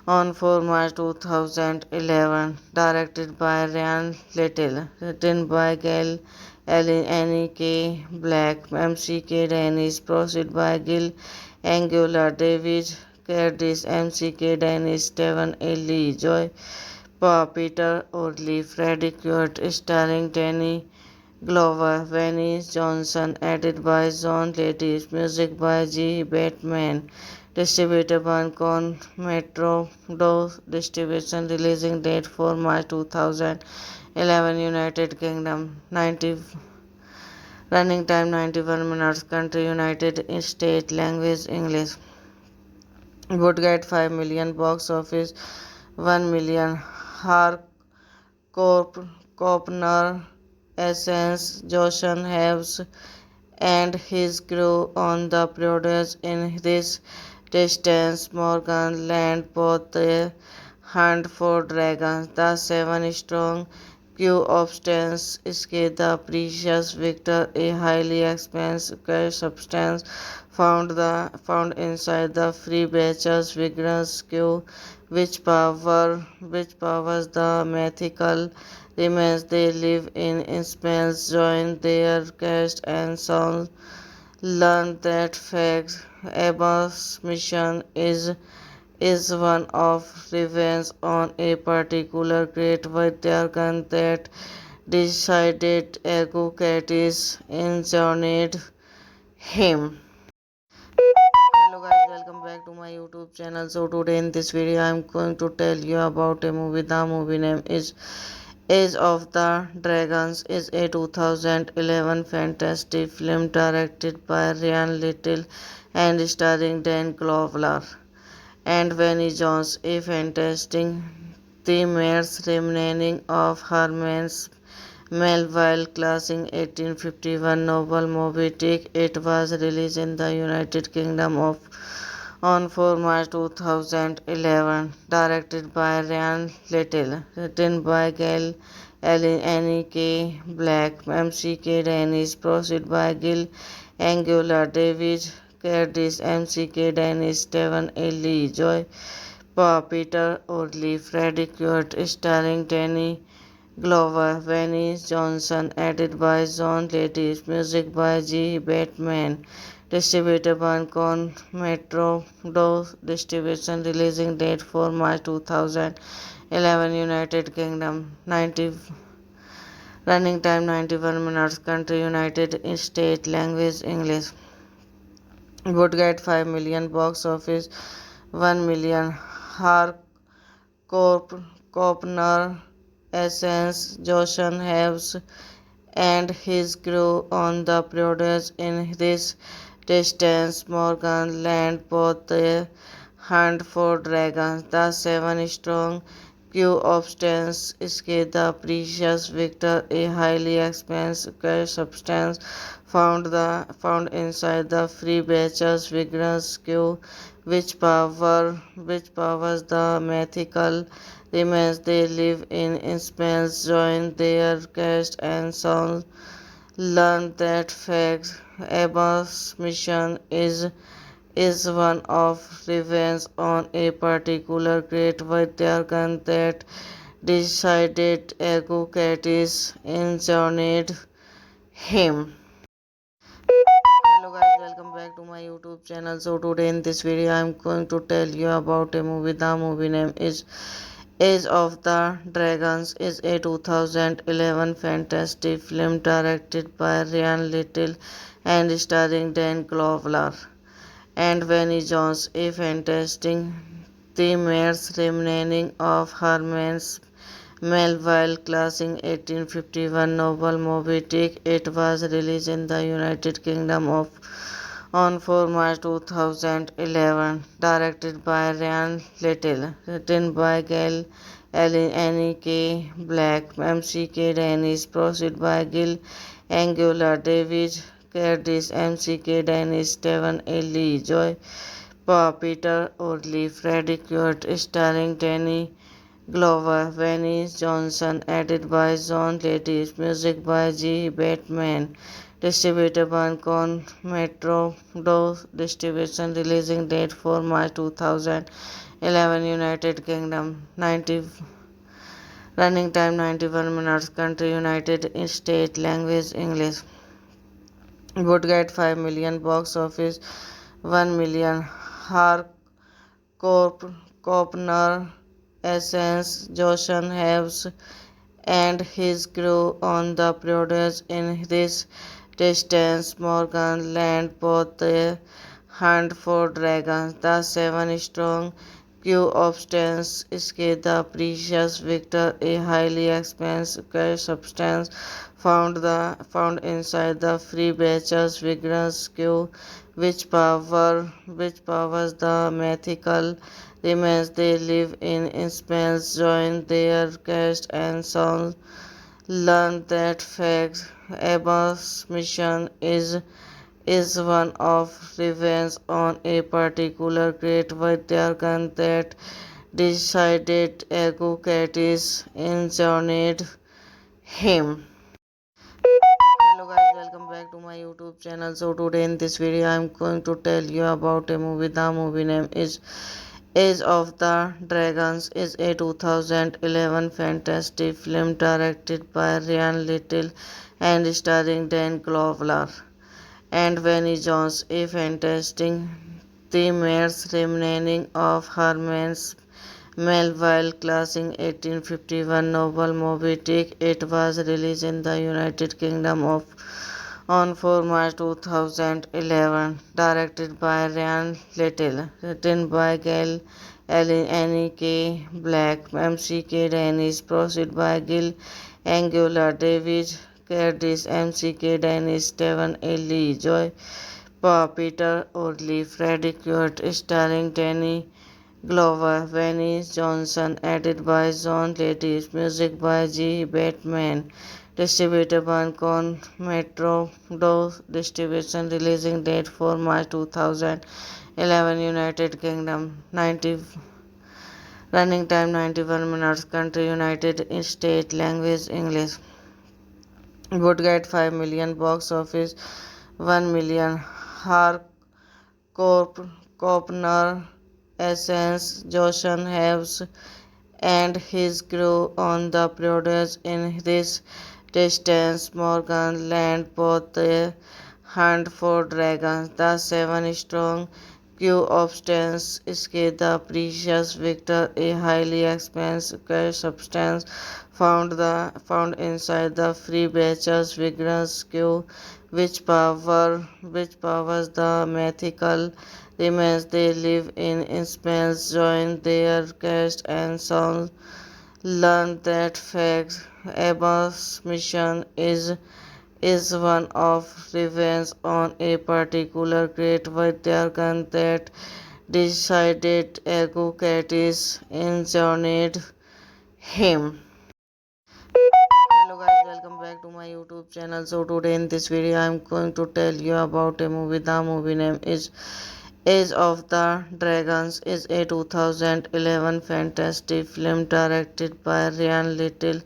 on 4 March 2011, directed by Ryan Little, written by Gail Annie K. Black, MCK Dennis, produced by Gil Angular, David Curtis, MCK Dennis, Stephen A. Lee, Joy Peter Orley, Freddie Quart, starring Danny Glover, Venice Johnson, edited by John Lattis, music by G. Batman, distributed by Con Metro Do Distribution, releasing date for March 2011, United Kingdom, 90, running time 91 minutes, country United States, language English. Would get 5 million box office, 1 million Harcorp, Kopner, Essence, Joshan Haves, and his crew on the produce in this distance. Morgan land both the hunt for dragons. The seven strong crew of Stans escape the precious victor, a highly expensive substance found inside the free batch's vigorous crew, which powers the mythical remains they live in spells. Join their cast and songs. Learn that fact. Abba's mission is one of revenge on a particular great Vidyagan that decided Agucatis enjoined him. Hello guys, welcome back to my YouTube channel. So today in this video I am going to tell you about a movie. The movie name is Age of the Dragons. Is a 2011 fantastic film directed by Ryan Little and starring Dan Glover and Vinnie Jones. A fantastic the mare's remaining of Herman's Melville classic 1851 novel Moby Dick. It was released in the United Kingdom on 4 March 2011. Directed by Ryan Little. Written by Gail Allen, Annie K. Black, MCK Dennis. Produced by Gil Angular, David Curtis, MCK Dennis, Stephen A. Lee, Joy Peter Orley, Freddie Quart, starring Danny Glover, Vinnie Johnson, edited by John Lattis, music by G. Batman, distributed by Con Metro Do Distribution, releasing date for March 2011, United Kingdom, 90, running time 91 minutes, country United States, language English. Would get 5 million box office, 1 million Harcorp, Kopner, Essence, Joshan Haves, and his crew on the produce in this distance. Morgan land both the hunt for dragons. The seven strong crew of Stans escape the precious victor, a highly expensive substance found inside the free batch's vigorous crew, which powers the mythical remains they live in spells. Join their cast and songs. Learn that fact. Abba's mission is one of revenge on a particular great Vidyagan that decided Agucatis enjoined him. Hello guys, welcome back to my YouTube channel. So today in this video I am going to tell you about a movie. The movie name is Age of the Dragons. Is a 2011 fantastic film directed by Ryan Little and starring Dan Glover and Vinnie Jones. A fantastic the mare's remaining of Herman's Melville classic 1851 novel Moby Dick. It was released in the United Kingdom on 4 March 2011. Directed by Ryan Little. Written by Gail Allen, Annie K. Black, MCK Dennis. Produced by Gil Angular, David Curtis, MCK Dennis, Stephen A. Lee, Joy Peter Orley, Freddie Quart, starring Danny Glover, Vinnie Johnson, edited by John Lattis, music by G. Batman, distributed by Con Metro Do Distribution, releasing date for March 2011, United Kingdom, 90, running time 91 minutes, country United States, language English. Would get 5 million box office, 1 million Harcorp, Kopner, Essence, Joshan Haves, and his crew on the produce in this distance. Morgan land both the hunt for dragons. The seven strong crew of Stans escape the precious victor, a highly expensive substance found inside the free batch's vigorous crew, which powers the mythical remains they live in spells. Join their cast and sound. Learn that fact. Abba's mission is one of revenge on a particular great Vaidyagan that decided Agukat's injured him. Hello guys, welcome back to my YouTube channel. So today in this video I am going to tell you about a movie. The movie name is Age of the Dragons. Is a 2011 fantasy film directed by Ryan Little and starring Dan Glover and Vinnie Jones. A fantastic the mare's remaining of Herman's Melville classic 1851 novel Moby Dick. It was released in the United Kingdom on 4 March 2011. Directed by Ryan Little. Written by Gail Allen, Annie K. Black, M.C.K. Dennis. Proceed by Gil Angular, David Curtis, M.C.K. Dennis, Stephen A. Lee, Joy Peter Orley, Freddie Quart, starring Danny Glover, Vinnie Johnson, edited by John Lattis, music by G. Batman, distributed by Con Metro Do Distribution, releasing date 4 March 2011, United Kingdom, 90, running time 91 minutes, country United States, language English. Would get 5 million box office, 1 million. Copner, Essence, Joshan Haves, and his crew on the produce in this distance. Morgan land both the hunt for dragons. The seven strong crew of Stans escape the precious victor, a highly expensive substance found inside the free batch's vigorous crew, which powers the mythical remains they live in spells. Join their cast and sound. Learn that fact. Abba's mission is one of revenge on a particular great Vaidyagan that decided Agukat's injured him. Hello guys, welcome back to my YouTube channel. So today in this video I am going to tell you about a movie. The movie name is Age of the Dragons. Is a 2011 fantasy film directed by Ryan Little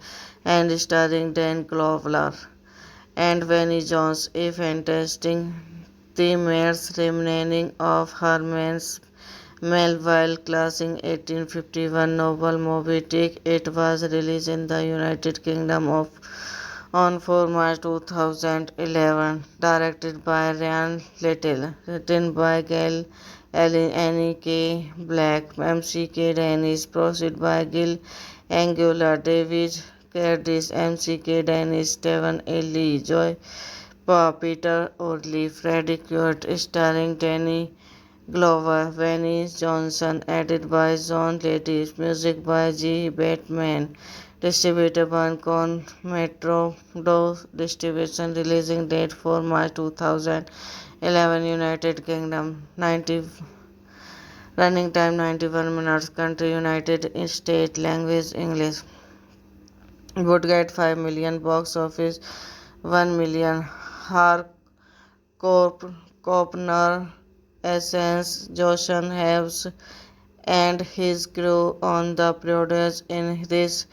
and starring Dan Glover and Vinnie Jones. A fantastic the mare's remaining of Herman's Melville classic 1851 novel Moby Dick. It was released in the United Kingdom on 4 March 2011. Directed by Ryan Little. Written by Gail Allen, Annie K. Black, M.C.K. Dennis. Proceed by Gil Angular, David Curtis, M.C.K. Dennis, Stephen A. Lee, Joy Peter Orley, Freddie Quart, starring Danny Glover, Vinnie Johnson, edited by John Lattis, music by G. Batman, distributed by Con Metro Do Distribution, releasing date 4 March 2011, United Kingdom, 90, running time 91 minutes, country United States, language English. Would get 5 million box office, 1 million. Copner, Essence, Joshan Haves, and his crew on the produce in this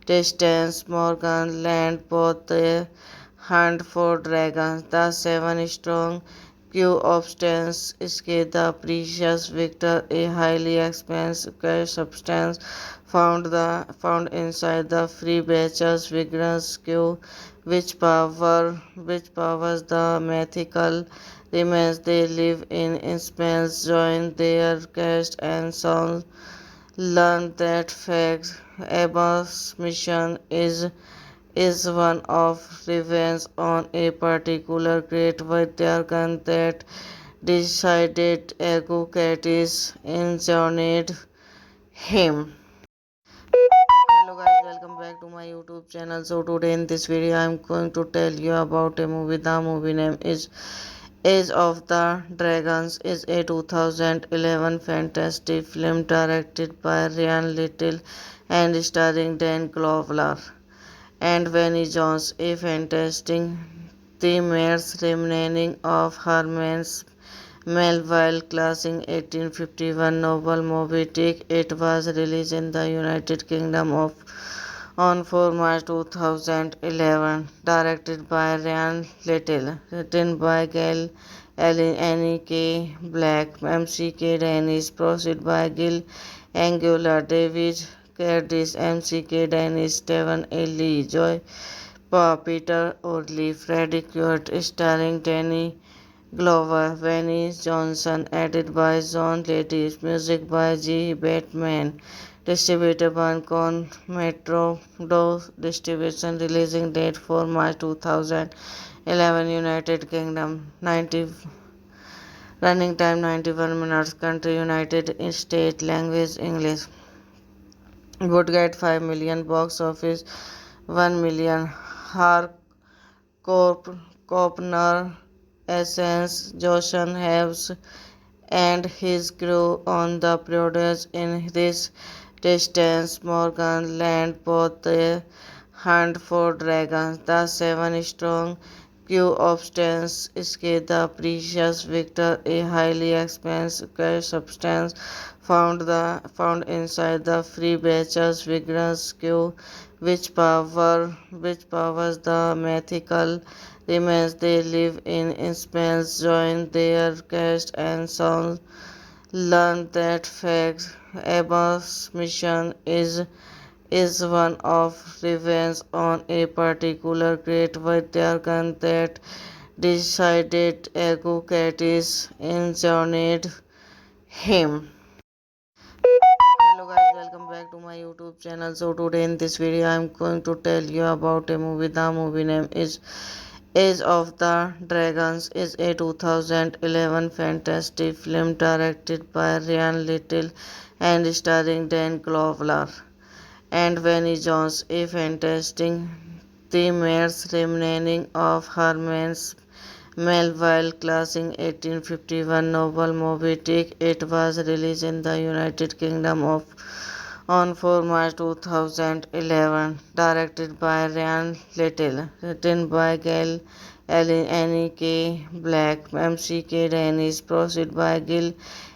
distance. Morgan land both the hunt for dragons. The seven strong crew of Stans escape the precious victor, a highly expensive substance found inside the free batch's vigorous crew, which powers the mythical remains they live in spells. Join their cast and sound. Learn that fact. Abba's mission is one of revenge on a particular great Vaidyagan that decided Eucrates injured him. Hello guys, welcome back to my YouTube channel. So today in this video I am going to tell you about a movie. The movie name is Age of the Dragons. Is a 2011 fantasy film directed by Ryan Little and starring Dan Glover and Vinnie Jones. A fantastic the mare's remaining of Herman's Melville classic 1851 novel Moby Dick. It was released in the United Kingdom on 4 March 2011. Directed by Ryan Little. Written by Gail Allen, Annie K. Black, MCK Dennis. Produced by Gil Angular, David Curtis, MCK Dennis, Stephen A. Lee, Joy Peter Orley, Freddie Quart, starring Danny Glover, Vinnie Johnson, edited by John Lattis, music by G. Batman, distributed by Con Metro Do Distribution, releasing date 4 March 2011, United Kingdom, 90, running time 91 minutes, country United States, language English. Would get 5 million box office, 1 million. Copner, Essence, Joshan Heves, and his crew on the produce in this distance. Morgan land both the hunt for dragons. The seven strong crew of stands escape the precious victor, a highly expensive substance found inside the free batches vigorous crew which powers the mythical remains they live in Spain. Join their cast and songs. Learn that fact. Abba's mission is one of revenge on a particular great Vidyargan that decided Eucrates injured him. Hello guys, welcome back to my YouTube channel. So today in this video I am going to tell you about a movie. The movie name is Age of the Dragons. Is a 2011 fantasy film directed by Ryan Little and starring Dan Glover and Vinnie Jones. A fantastic the mare's remaining of Herman's Melville classic 1851 novel Moby Dick. It was released in the United Kingdom on 4 March 2011. Directed by Ryan Little. Written by Gail Allen, Annie K. Black, MCK Dennis. Produced by Gil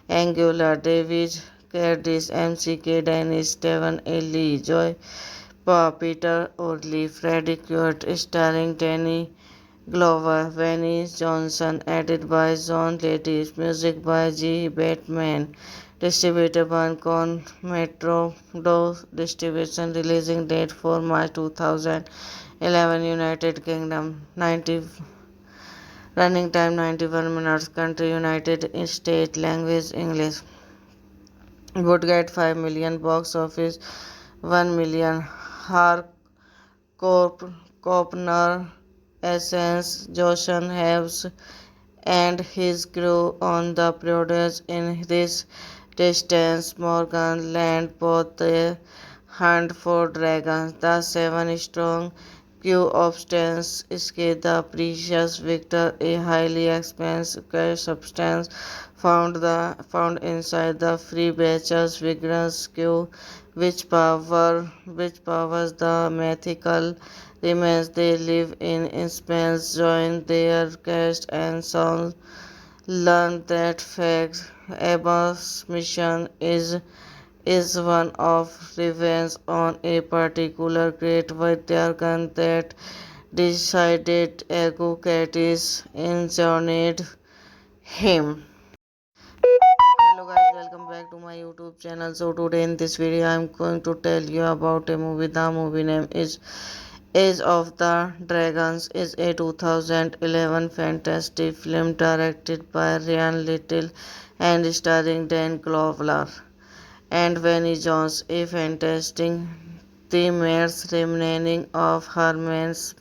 Angular, David Curtis, MCK Dennis, Stephen A. Lee, Joy Peter Orley, Freddie Quart, starring Danny Glover, Vinnie Johnson, edited by John Lattis, music by G. Batman, distributed by Con Metro Do Distribution, releasing date 4 March 2011, United Kingdom, 90, running time 91 minutes, country United States, language English. Would get 5 million box office, 1 million. Copner, Essence, Joshan Heves, and his crew on the produce in this distance. Morgan land both the hunt for dragons. The seven strong crew of stands escape the precious victor, a highly expensive substance found inside the free batches vigorous crew which powers the mythical remains they live in Spain. Join their cast and songs. Learn that fact. Abba's mission is one of revenge on a particular great Vidyargan that decided Eucrates injured him. Hello guys, welcome back to my YouTube channel. So today in this video I am going to tell you about a movie. The movie name is Age of the Dragons. Is a 2011 fantasy film directed by Ryan Little and starring Dan Glover and Vinnie Jones. A fantastic the mare's remaining of Herman's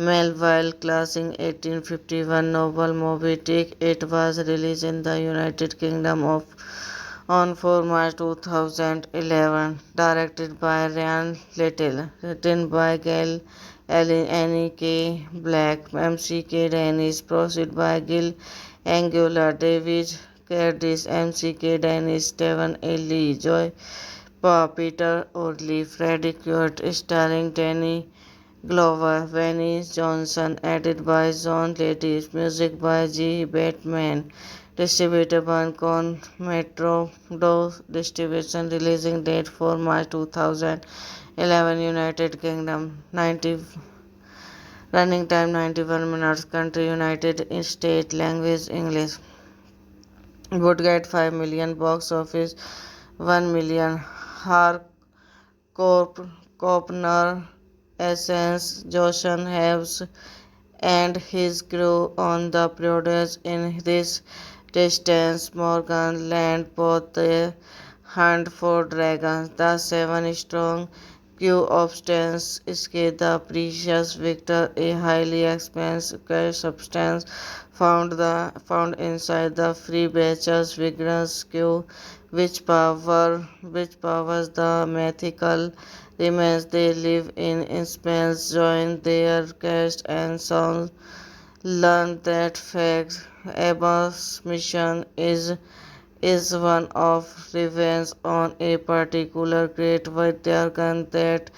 Melville classing 1851 novel Moby Dick. It was released in the United Kingdom on 4 March 2011. Directed by Ryan Little. Written by Gail Annie K. Black, MCK Dennis. Produced by Gil Angular, David Curtis, MCK Dennis, Stephen A. Lee, Joy Peter Orley, Freddie Quart, starring Danny Glover, Venice Johnson, edited by John Lattis, music by G. Batman, distributed by Con Metro Do Distribution, releasing date 4 March 2011, United Kingdom, 90, running time 91 minutes, country United States, language English. Would get 5 million box office, 1 million. Harcourt, Essence, Joshan Heves and his crew on the produce in this distance. Morgan land both the hunt for dragons. The seven strong crew of Stans escape the precious victor, a highly expensive substance found inside the free batches vigorous crew which powers the mythical remains they live in Spence. Join their cast and songs. Learn that fact. Abba's mission is one of revenge on a particular great Vaidyagan that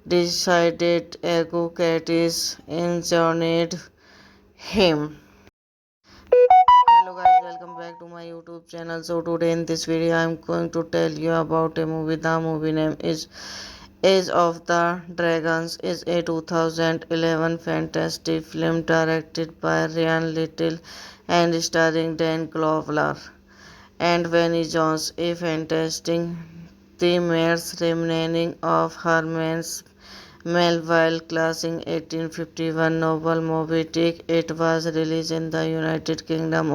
decided Agukattis injured him. Hello guys, welcome back to my YouTube channel. So today in this video I am going to tell you about a movie. The movie name is Age of the Dragons. Is a 2011 fantasy film directed by Ryan Little and starring Dan Glover and Vinnie Jones. A fantastic thematic remaining of Herman's Melville classing 1851 novel Moby Dick. It was released in the United Kingdom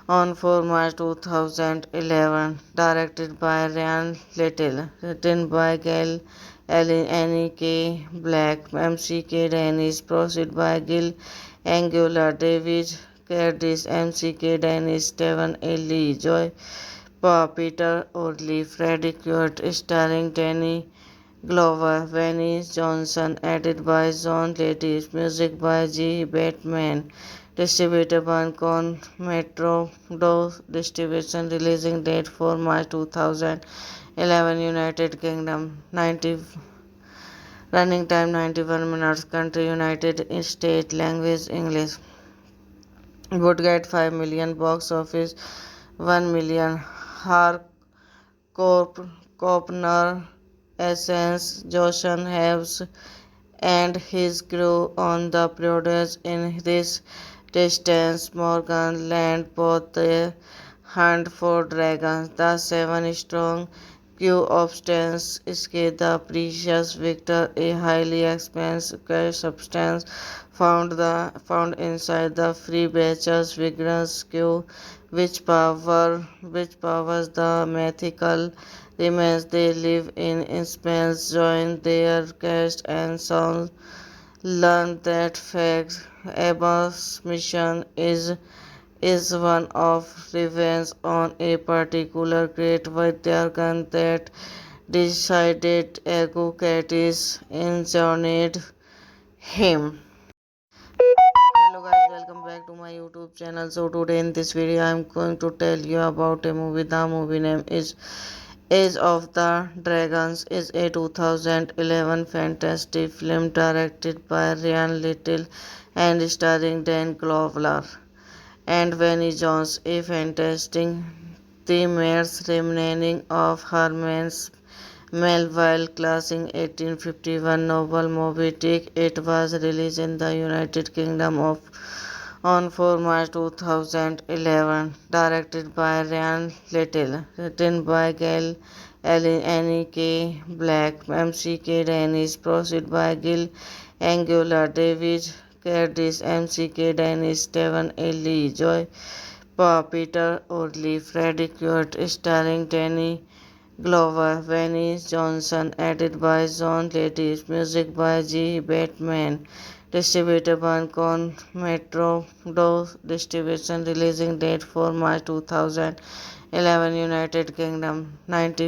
on 4 March 2011. Directed by Ryan Little. Written by Gail Annie K. Black, MCK Dennis. Produced by Gil Angular, David Curtis, MCK Dennis, Stephen A. Lee, Joy Peter Orley, Freddie Quart, starring Danny Glover, Venice Johnson, edited by John Lattis, music by G. Batman, distributed by Con Metro Do Distribution, releasing date 4 March 2011, United Kingdom, 90, running time 91 minutes, country United States, language English. Would get 5 million box office, 1 million. Harcourt, Essence, Joshan Heves and his crew on the produce in this distance. Morgan land both the hunt for dragons. The seven strong crew of Stans escape the precious victor, a highly expensive substance found inside the free batches vigorous crew which powers the mythical remains they live in Spence. Join their cast and songs. Learn that fact. Abba's mission is one of revenge on a particular great Vaidyagan that decided Agukattis injured him. Hello guys, welcome back to my YouTube channel. So today in this video I am going to tell you about a movie. The movie name is Age of the Dragons. Is a 2011 fantasy film directed by Ryan Little and starring Dan Glover and Vinnie Jones. A fantastic thematic remaining of Herman's Melville classing 1851 novel Moby Dick. It was released in the United Kingdom on 4 March 2011. Directed by Ryan Little. Written by Gail Annie K. Black, MCK Dennis. Produced by Gil Angular, David Curtis, MCK Dennis, Stephen A. Lee, Joy Peter Orley, Freddie Quart, starring Danny Glover, Venice Johnson, edited by John Lattis, music by G. Batman, distributed by Con Metro Do Distribution. Releasing date for March 2011, United Kingdom 90.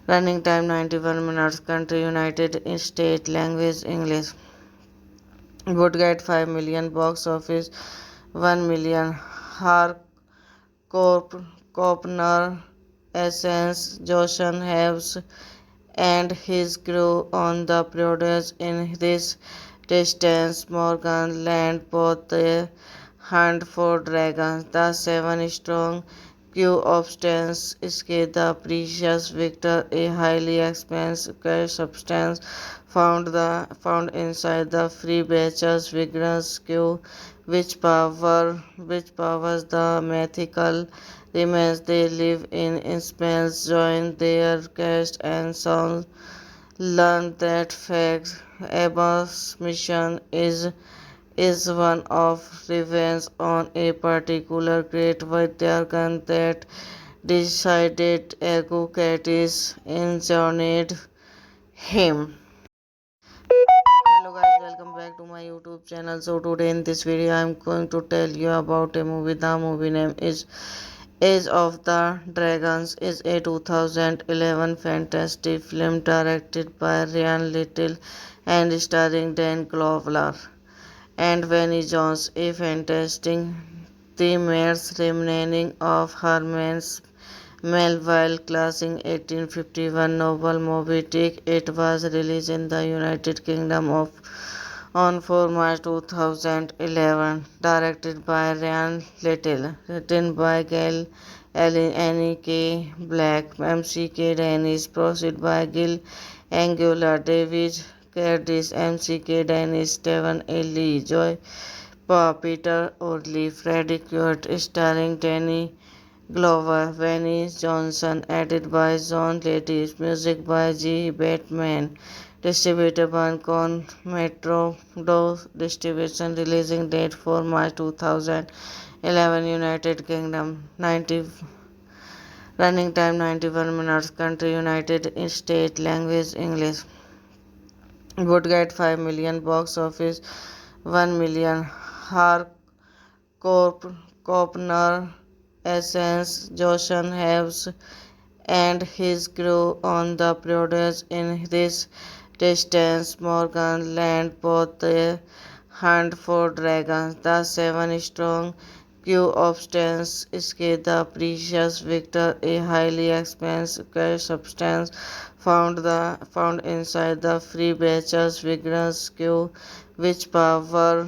Running time 91 minutes. Country United States. Language English. Would get 5 million box office, 1 million. Harcorp, Copner, Essence, Joshan Haves, and his crew on the produce in this distance. Morgan land both the hunt for dragons. The seven strong crew of Stans escape the precious victor, a highly expensive substance found inside the free batch's vigorous crew, which powers the mythical remains they live in space. Join their cast and songs. Learn that fact. Abba's mission is one of revenge on a particular great Vaidyagan that decided Agucatis injured him. Hello guys, welcome back to my YouTube channel. So today in this video I am going to tell you about a movie. The movie name is Age of the Dragons. Is a 2011 fantasy film directed by Ryan Little and starring Dan Glover and Vinnie Jones. A fantastic thema's remaining of Herman's Melville classic 1851 novel Moby Dick. It was released in the United Kingdom on 4 March 2011. Directed by Ryan Little. Written by Gail Allen, Annie K. Black, M.C.K. Dennis. Produced by Gil Angular, David Curtis, M.C.K. Dennis, Stephen A. Lee, Joy Peter Orley, Freddie Quart, starring Danny Glover, Vinnie Johnson, edited by John Lattis, music by G. Batman, distributed by Con Metro Do Distribution. Releasing date for March 2011, United Kingdom 90. Running time 91 minutes. Country United States. Language English. Would get 5 million box office, 1 million. Harcorp, Copner, Essence, Joshan Haves, and his crew on the produce in this distance. Morgan land both the hunt for dragons. The seven strong crew of Stans escape the precious victor, a highly expensive substance found inside the free batch's vigorous crew, which powers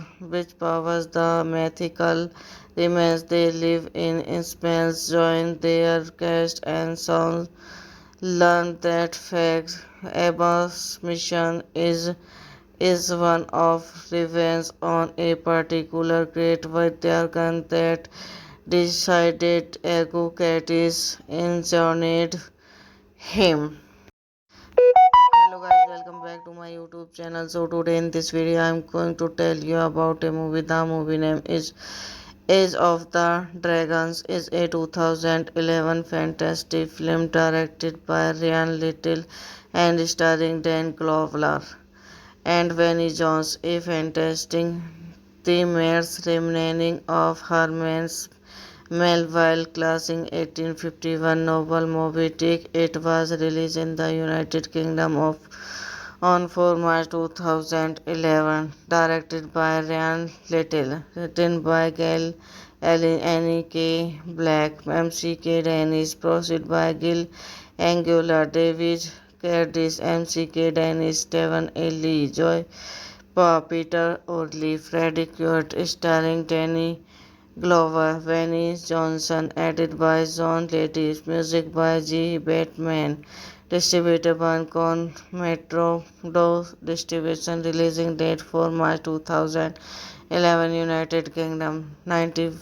the mythical remains they live in space. Join their cast and songs. Learn that fact. Abba's mission is one of revenge on a particular great Vaidyagan that decided Agucatis injured him. Hello guys, welcome back to my YouTube channel. So today in this video I am going to tell you about a movie. The movie name is Age of the Dragons. Is a 2011 fantasy film directed by Ryan Little and starring Dan Glover and Vinnie Jones. A fantastic thema's remaining of Herman's Melville classic 1851 novel Moby Dick. It was released in the United Kingdom on 4 March 2011. Directed by Ryan Little. Written by Gail Allen, Annie K. Black, M.C.K. Dennis. Produced by Gil Angular, David Curtis, M.C.K. Dennis, Stephen A. Lee, Joy Peter Orley, Freddie Quart, starring Danny Glover, Vinnie Johnson, edited by John Lattis, music by G. Batman, distributed by Con Metro Do Distribution. Releasing date for March 2011, United Kingdom 90.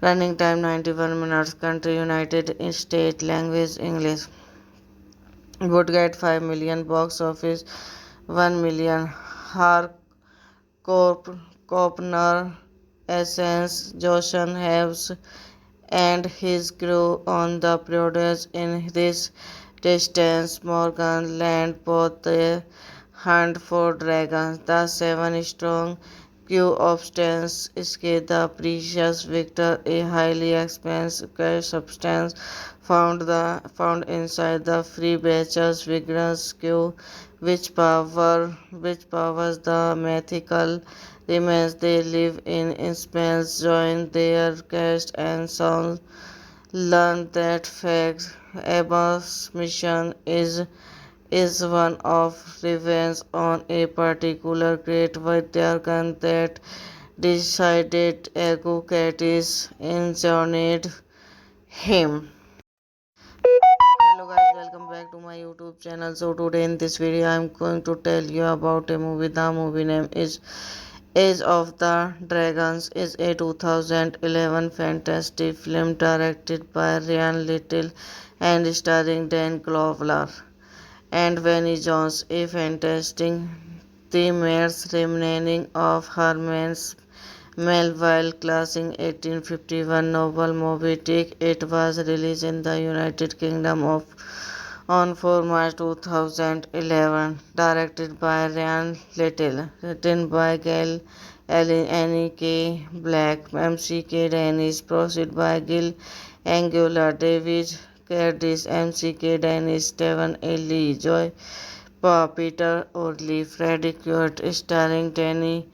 Running time 91 minutes. Country United States. Language English. Would get 5 million box office, 1 million. Harcorp, Copner, Essence, Joshan Haves, and his crew on the produce in this distance. Morgan land both the hunt for dragons. The seven strong crew of Stans escape the precious victor, a highly expensive substance found inside the free batch's vigorous crew, which powers the mythical remains they live in spells. Join their cast and sound. Learn that fact. Abba's mission is one of revenge on a particular great Vaidyakan that decided Eucrates injured him. Hello guys, welcome back to my YouTube channel. So today in this video I am going to tell you about a movie. The movie name is Age of the Dragons. Is a 2011 fantastic film directed by Ryan Little and starring Dan Glover and Vinnie Jones. A fantastic the mare's remaining of Herman's Melville classic 1851 novel Moby Dick. It was released in the United Kingdom on 4 March 2011. Directed by Ryan Little. Written by Gail Allen, Annie K. Black, MCK Dennis. Produced by Gil Angular, David Curtis, MCK Dennis, Stephen A. Lee, Joy Peter Orley, Freddie Quart, starring Danny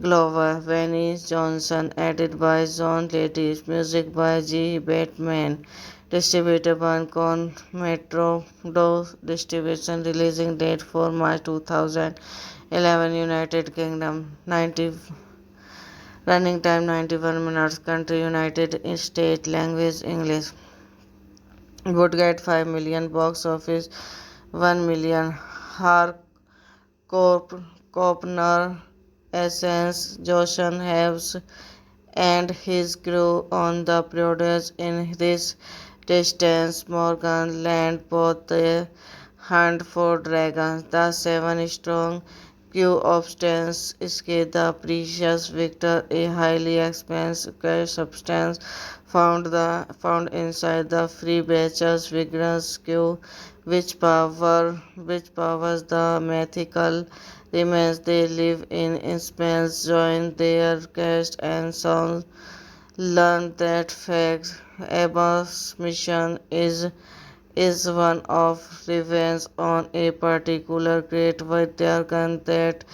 Glover, Vinnie Johnson, edited by John Lattis, music by G. Batman, distributed by Con Metro Do Distribution, releasing date 4 March 2011, United Kingdom, 90, running time 91 minutes, country United States, language English. Would get 5 million box office, 1 million. Copner, Essence, Joshan Haves, and his crew on the produce in this distance. Morgan land both the hunt for dragons. The seven strong crew of Stans escape the precious victor, a highly expensive substance found inside the free batch's vigorous crew, which powers the mythical remains they live in spells. Join their cast and sound. Learn that fact. Abba's mission is one of revenge on a particular great Vaidyakan that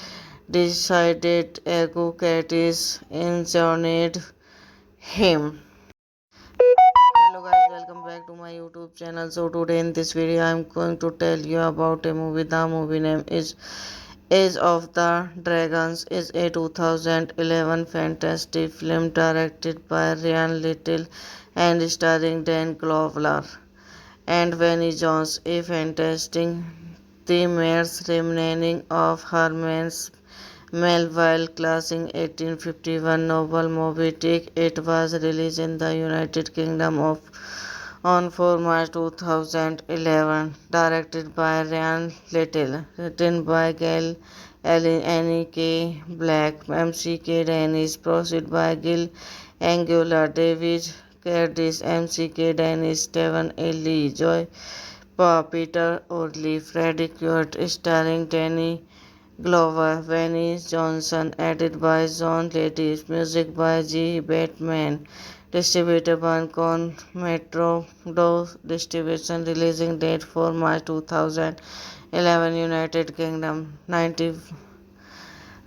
decided Eucrates injured him. Hello guys, welcome back to my YouTube channel. So today in this video I am going to tell you about a movie. The movie name is Age of the Dragons. Is a 2011 fantastic film directed by Ryan Little and starring Dan Glover and Vinnie Jones. A fantastic the mare's remaining of Herman's Melville classic 1851 novel Moby Dick. It was released in the United Kingdom on 4 March 2011. Directed by Ryan Little. Written by Gail Allen, Annie K. Black, MCK Dennis. Produced by Gil Angular, David Curtis, MCK Dennis, Stephen A. Lee, Joy Peter Orley, Freddie Quart, starring Danny Glover, Vinnie Johnson, edited by John Lattis, music by G. Batman, distributed by Con Metro Do Distribution, releasing date 4 March 2011, United Kingdom, 90,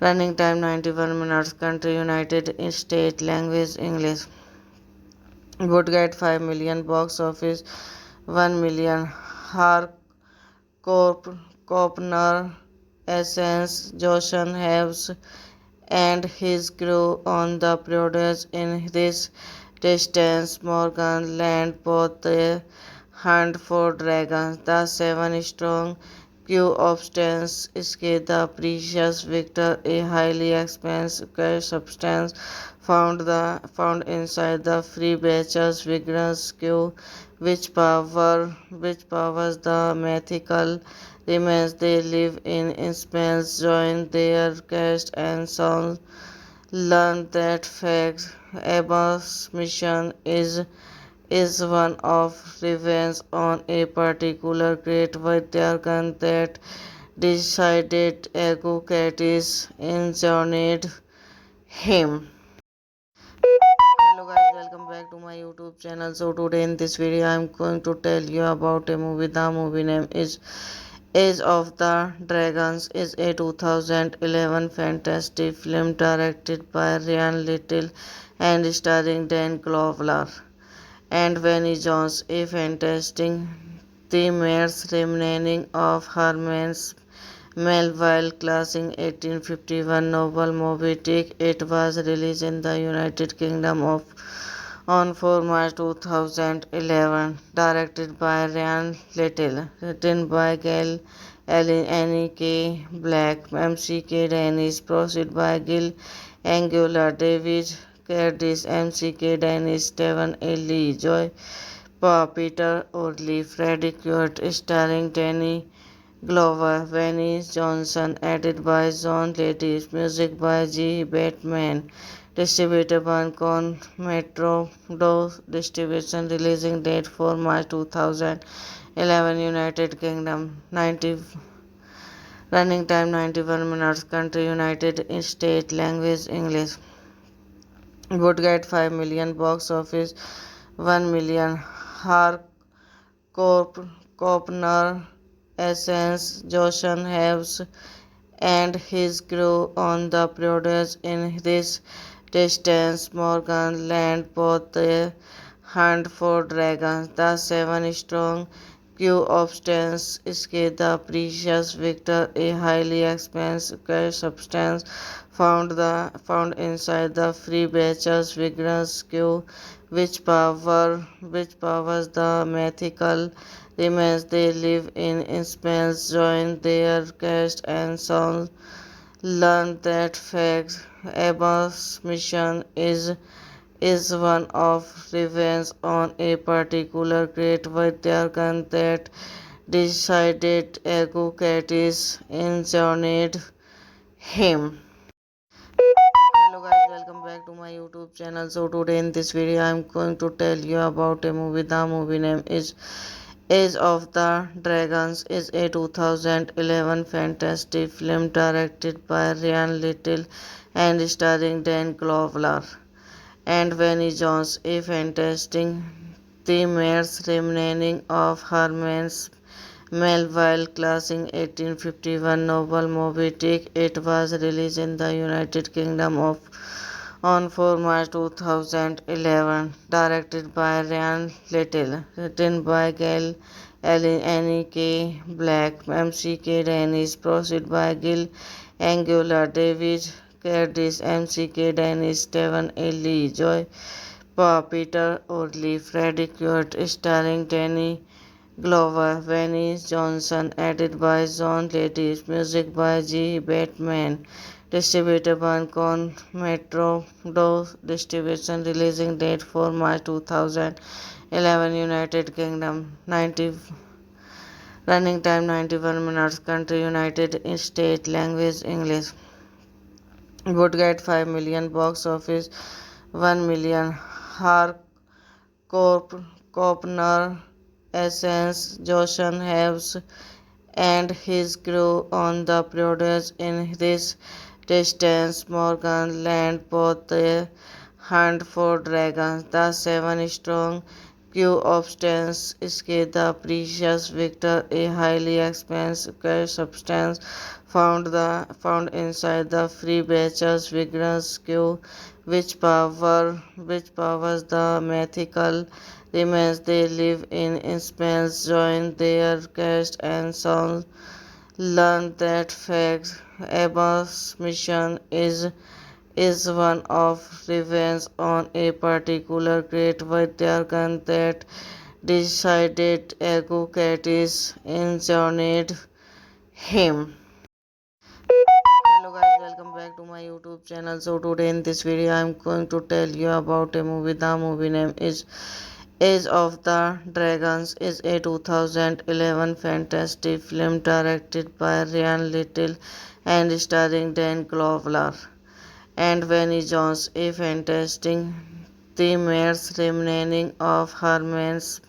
running time 91 minutes, country United States, language English. Would get 5 million box office, 1 million. Copner, Essence, Joshan Haves, and his crew on the produce in this distance. Morgan land both the hunt for dragons. The seven strong crew of Stans escape the precious victor, a highly expensive substance found inside the free batch's vigorous crew, which powers the mythical remains they live in spells. Join their cast and sound. Learn that fact. Abba's mission is one of revenge on a particular great Vaidyakan that decided Eucrates injured him. Hello guys, welcome back to my YouTube channel. So today in this video I am going to tell you about a movie. The movie name is Age of the Dragons. Is a 2011 fantasy film directed by Ryan Little and starring Dan Glover and Vinnie Jones. A fantastic the mare's remaining of Herman's Melville classic 1851 novel Moby Dick. It was released in the United Kingdom on 4 March 2011. Directed by Ryan Little. Written by Gail Allen, Annie K. Black, M.C.K. Dennis. Proceed by Gil Angular, David Curtis, M.C.K. Dennis, Stephen A. Lee, Joy Peter Orley, Freddie Quart, starring Danny Glover, Vinnie Johnson, edited by John Ladis, music by G. Batman, distributed by Con Metro Do Distribution, releasing date 4 March 2011, United Kingdom, 90, running time 91 minutes, country United States, language English. Would get 5 million box office, 1 million. Copner, Essence, Joshan Haves, and his crew on the produce in this distance. Morgan land both the hunt for dragons. The seven strong crew of Stans escape the precious victor, a highly expensive substance found inside the free batches vigorous crew which powers the mythical remains they live in Spence. Join their cast and songs. Learn that fact. Abba's mission is one of revenge on a particular great Vidyarkan that decided Eucrates injured him. Hello guys, welcome back to my YouTube channel. So today in this video I am going to tell you about a movie. The movie name is Age of the Dragons. Is a 2011 fantasy film directed by Ryan Little and starring Dan Glover and Vinnie Jones. A fantastic the mare's remaining of Herman's Melville classic 1851 novel Moby Dick. It was released in the United Kingdom on 4 March 2011. Directed by Ryan Little. Written by Gail Allen, Annie K. Black, M.C.K. Dennis. Proceed by Gil Angular, David Curtis, M.C.K. Dennis, Stephen A. Lee, Joy Peter Orley, Freddie Quart, starring Danny Glover, Vinnie Johnson, edited by John Ladis, music by G. Batman, distributed by Con Metro Do Distribution, releasing date 4 March 2011, United Kingdom, 90, running time 91 minutes, country United States, language English. Would get 5 million box office, 1 million. Copner, Essence, Joshan Haves, and his crew on the produce in this distance. Morgan land both the hunt for dragons. The seven strong crew of Stans escape the precious victor, a highly expensive substance found inside the free batches vigorous crew which powers the mythical remains they live in Spence. Join their cast and songs. Learn that fact. Abba's mission is one of revenge on a particular great Vidyarkan that decided Eucrates injured him. Hello guys, welcome back to my YouTube channel. So today in this video I am going to tell you about a movie. The movie name is Age of the Dragons. Is a 2011 fantasy film directed by Ryan Little and starring Dan Glover and Vinnie Jones. A fantastic the mare's remaining of Herman's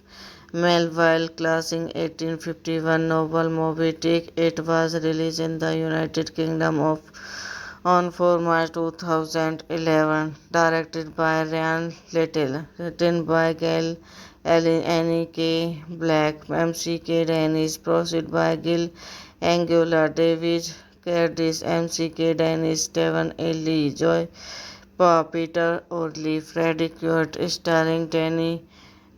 Melville classing 1851 novel Moby Dick. It was released in the United Kingdom on 4 March 2011. Directed by Ryan Little. Written by Gail Annie K. Black, MCK Dennis. Proceed by Gil Angular, David Curtis, MCK Dennis, Stephen A. Lee, Joy Peter Orley, Freddie Quart, starring Danny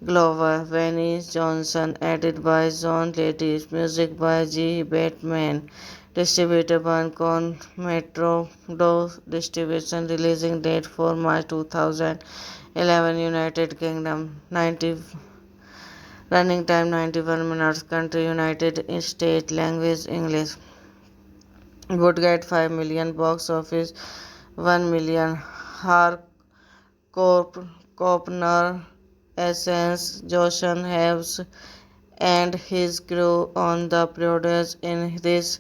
Glover, Venice Johnson, edited by John Lattis, music by G. Batman, distributed by Con Metro Do Distribution, releasing date 4 March 2011, United Kingdom, 90, running time 91 minutes, country United States, language English. Would get 5 million box office, 1 million. Copner, Essence, Joshan Heves, and his crew on the produce in this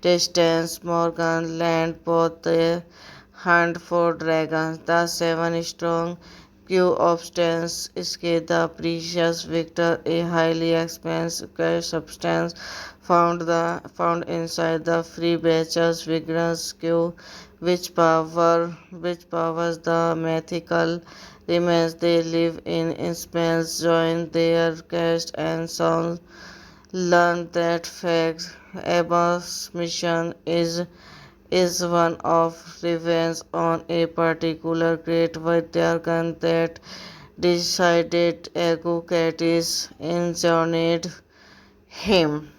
distance. Morgan land both the hunt for dragons. The seven strong crew obtains escape the precious victor, a highly expensive substance found inside the free batches vigorous crew which powers the mythical remains they live in space. Join their cast and sound, learn that fact Abba's mission is one of revenge on a particular great Vidyarkan that decided Agucatis injured him.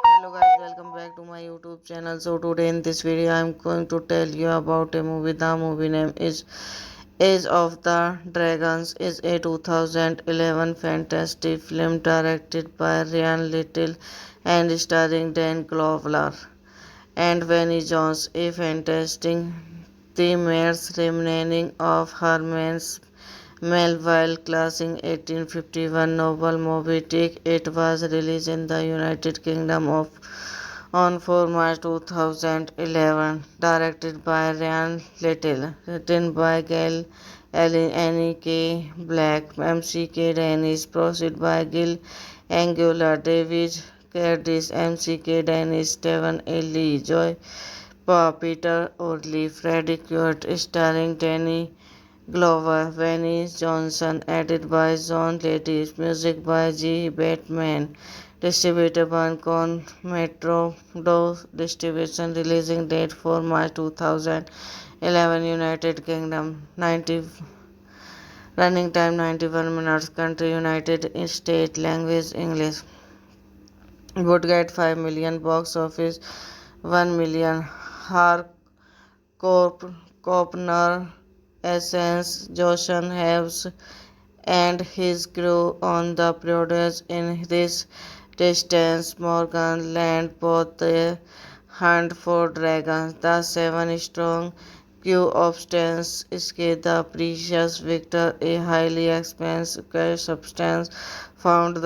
Hello guys, welcome back to my YouTube channel. So today in this video I am going to tell you about a movie. The movie name is Age of the Dragons. Is a 2011 fantasy film directed by Ryan Little and starring Dan Glover and Vinnie Jones. A fantastic the mare's remaining of Herman's Melville classing 1851 novel Moby Dick. It was released in the United Kingdom on 4 March 2011. Directed by Ryan Little. Written by Gail Annie K. Black, MCK Dennis. Proceed by Gil Angular, David Curtis, MCK Dennis, Stephen A. Lee, Joy Peter Orley, Freddie Quart, starring Danny Glover, Venice Johnson, edited by John Lattis, music by G. Batman, distributed by Con Metro Do Distribution, releasing date 4 March 2011, United Kingdom, 90, running time 91 minutes, country United States, language English. Would get 5 million box office, 1 million. Copner, Essence, Joshan Heves, and his crew on the produce in this distance. Morgan land both the hunt for dragons. The seven strong crew obtains escape the precious victor, a highly expensive substance found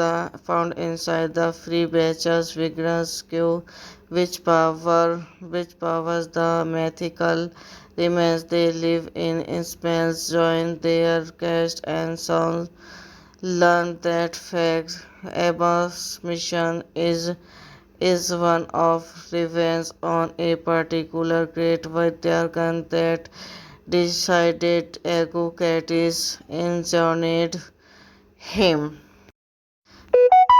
inside the free batches vigorous crew which powers the mythical remains they live in space. Join their cast and sound, learn that fact Abba's mission is one of revenge on a particular great Vidyarkan that decided Agucatis injured him.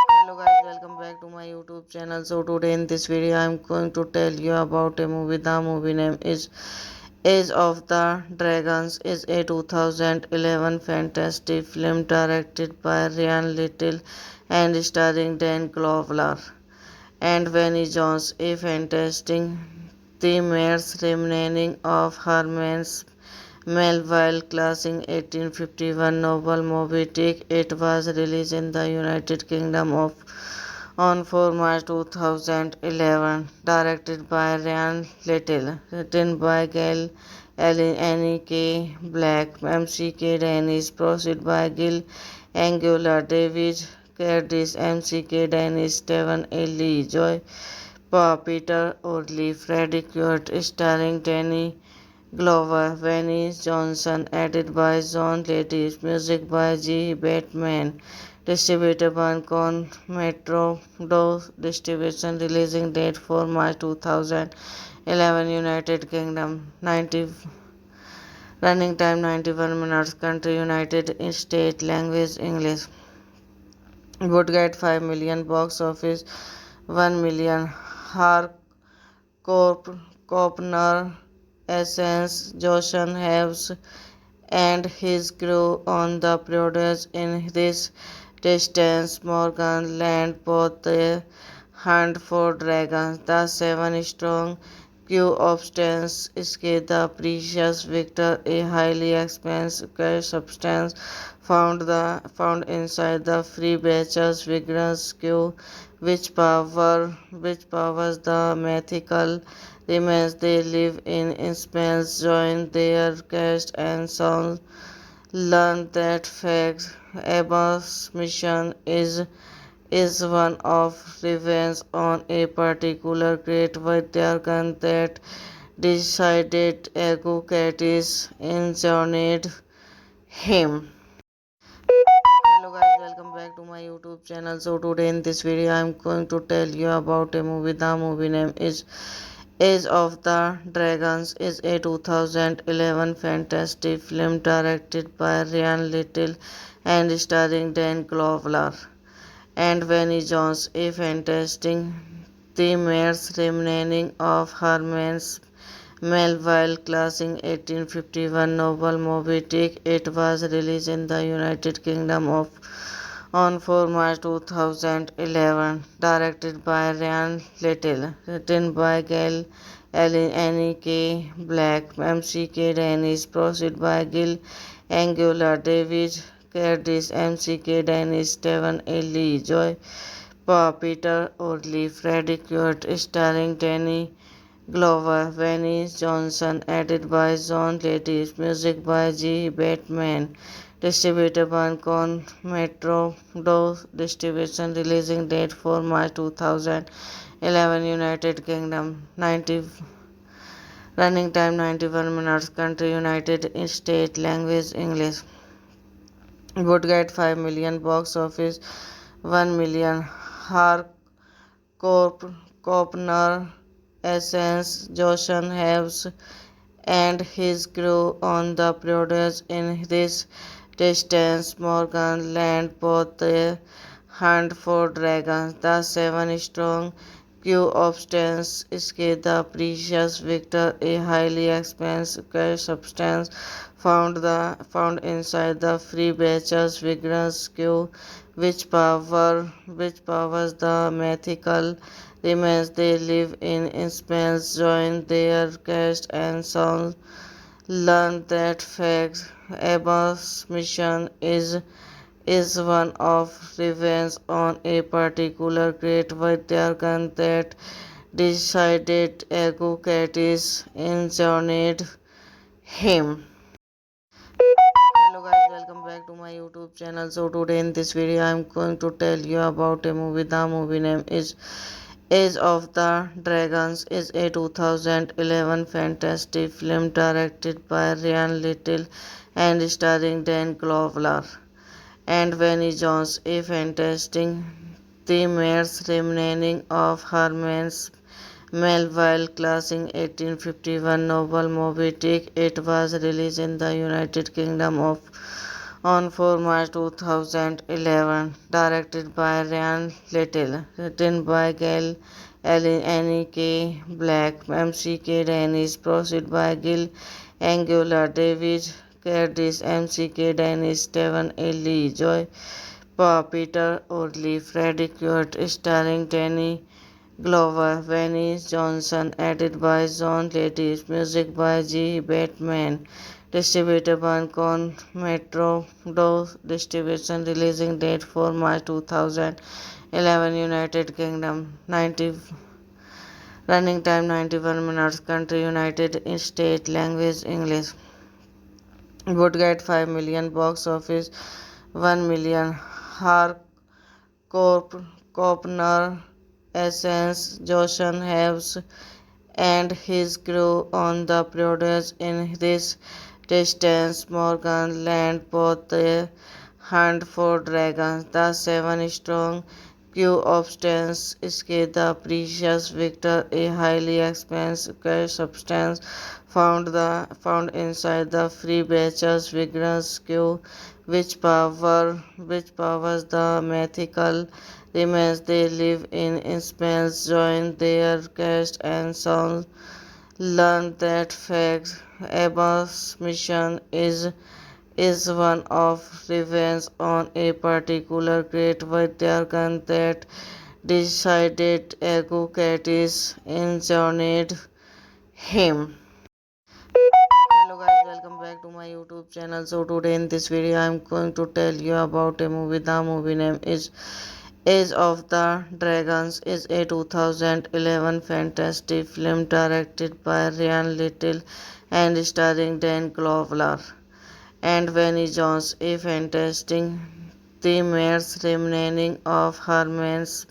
Hello guys, welcome back to my YouTube channel. So today in this video I am going to tell you about a movie. The movie name is Age of the Dragons. Is a 2011 fantasy film directed by Ryan Little and starring Dan Glover and Vinnie Jones. A fantastic the mare's remaining of Herman's Melville classing 1851 novel Moby Dick. It was released in the United Kingdom on 4 March 2011. Directed by Ryan Little. Written by Gail Annie K. Black, MCK Dennis. Proceed by Gil Angular, David Curtis, MCK Dennis, Stephen A. Lee, Joy Peter Orley, Freddie Quart, starring Danny Glover, Venice Johnson, edited by John Lattis, music by G. Batman, distributed by Con Metro Do Distribution, releasing date for March 2011, United Kingdom, 90, running time 91 minutes, country United States, language English. Would get 5 million box office, 1 million. Copner, Essence, Joshan Haves, and his crew on the produce in this distance. Morgan land both the hunt for dragons. The seven strong crew of Stans escape the precious victor, a highly expensive substance found inside the free batches vigorous crew which powers the mythical remains they live in spells join their cast and sound learn that fact Abba's mission is one of revenge on a particular great Vidyarkan that decided Agucatis injured him. Hello guys, welcome back to my YouTube channel. So today in this video I am going to tell you about a movie. The movie name is Age of the Dragons is a 2011 fantasy film directed by Ryan Little and starring Dan Glover and Vinnie Jones, a fantastic the mare's remaining of Herman's Melville classic 1851 novel Moby Dick. It was released in the United Kingdom on 4 March 2011, directed by Ryan Little, written by Gail Allen, Annie K. Black, MCK Dennis, produced by Gil Angular, David Curtis, MCK Dennis, Stephen A. Lee, Joy Peter Orley, Freddie Quart, starring Danny Glover, Vinnie Johnson, edited by John Lattis, music by G. Batman, distributed by Con Metro Do Distribution, releasing date for March 2011, United Kingdom, 90, running time 91 minutes, country United States, language English. Would get 5 million box office, 1 million. Copner, Essence, Joshan Haves, and his crew on the produce in this distance. Morgan land both the hunt for dragons. The seven strong crew of Stans escape the precious victor, a highly expensive substance found inside the free batches vigorous crew which powers the mythical remains they live in spells join their cast and sound learn that fact Abba's mission is one of revenge on a particular great Vidyarkan that decided Agucatis injured him. Hello guys, welcome back to my YouTube channel. So today in this video I am going to tell you about a movie. The movie name is Age of the Dragons is a 2011 fantasy film directed by Ryan Little and starring Dan Glover and Vinnie Jones, a fantastic the mare's remaining of Herman's Melville classic 1851 novel Moby Dick. It was released in the United Kingdom on 4 March 2011, directed by Ryan Little, written by Gail Allen, Annie K. Black, MCK Dennis, produced by Gil Angular, David Curtis, MCK Dennis, Stephen A. Lee, Joy Peter Orley, Freddie Quart, starring Danny Glover, Vinnie Johnson, edited by John Lattis, music by G. Batman, distributed by Con Metro Do Distribution, releasing date for March 2011, United Kingdom, 90, running time 91 minutes, country United States, language English. Would get 5 million box office, 1 million. Copner, Essence, Joshan Haves, and his crew on the produce in this distance. Morgan land both the hunt for dragons. The seven strong crew of Stans escape the precious victor, a highly expensive substance found inside the free batches vigorous crew, which powers the mythical remains they live in spells. Join their cast and songs. Learn that fact. Abba's mission is one of revenge on a particular great Vaidyagan that decided Agucatis injured him. Hello guys, welcome back to my YouTube channel. So today in this video I am going to tell you about a movie. The movie name is Age of the Dragons. Is a 2011 fantasy film directed by Ryan Little and starring Dan Glover and Vanny Jones. A fantastic the mare's remaining of Herman's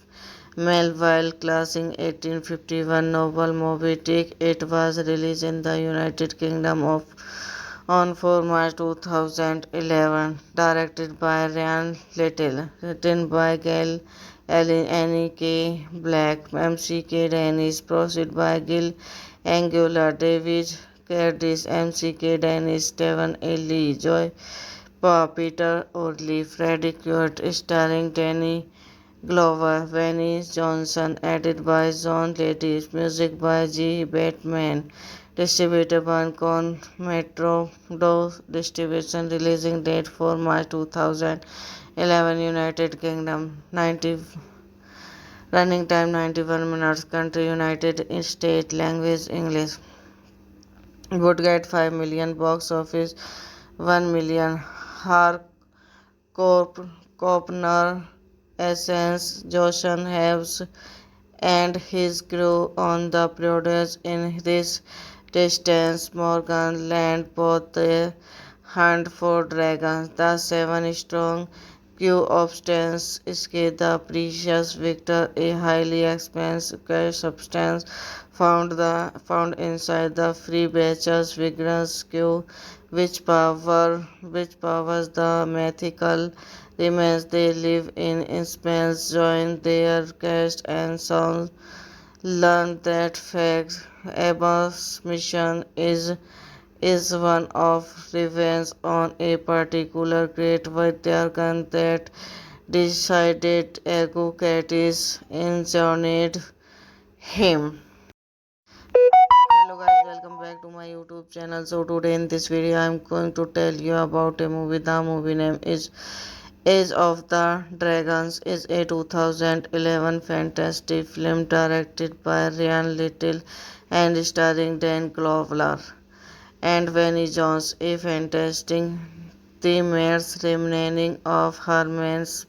Melville classic 1851 novel Moby Dick. It was released in the United Kingdom on 4 March 2011. Directed by Ryan Little. Written by Gail Allen, Annie K. Black, MCK Dennis. Produced by Gil Angular, David Curtis, MCK Dennis, Stephen A. Lee, Joy Peter Orley, Freddie Quart, starring Danny Glover, Vanny Johnson, edited by John Lattis, music by G. Batman, distributed by Con Metro Do Distribution, releasing date 4 March 2011, United Kingdom, 90, running time 91 minutes, country United States, language English. Would get 5 million box office, 1 million. Copner, Essence, Joshan Haves, and his crew on the produce in this distance. Morgan land both the hunt for dragons. The seven strong crew of Stans escape the precious victor, a highly expensive substance found inside the free batches vigorous crew, which powers the mythical remains they live in spells. Join their cast and songs. Learn that fact. Abba's mission is one of revenge on a particular great Vaidyagan that decided Agucatis injured him. Hello guys, welcome back to my YouTube channel. So today in this video I am going to tell you about a movie. The movie name is Age of the Dragons. Is a 2011 fantasy film directed by Ryan Little and starring Dan Glover and Vanny Jones. A fantastic the mare's remaining of Herman's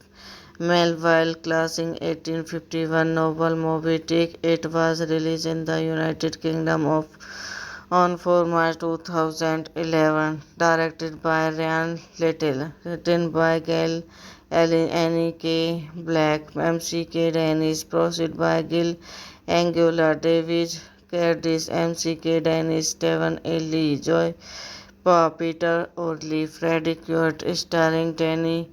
Melville classic 1851 novel Moby Dick. It was released in the United Kingdom on 4 March 2011. Directed by Ryan Little. Written by Gail Allen, Annie K. Black, MCK Dennis. Produced by Gil Angular, David Curtis, MCK Dennis, Stephen A. Lee, Joy Peter Orley, Freddie Quart, starring Danny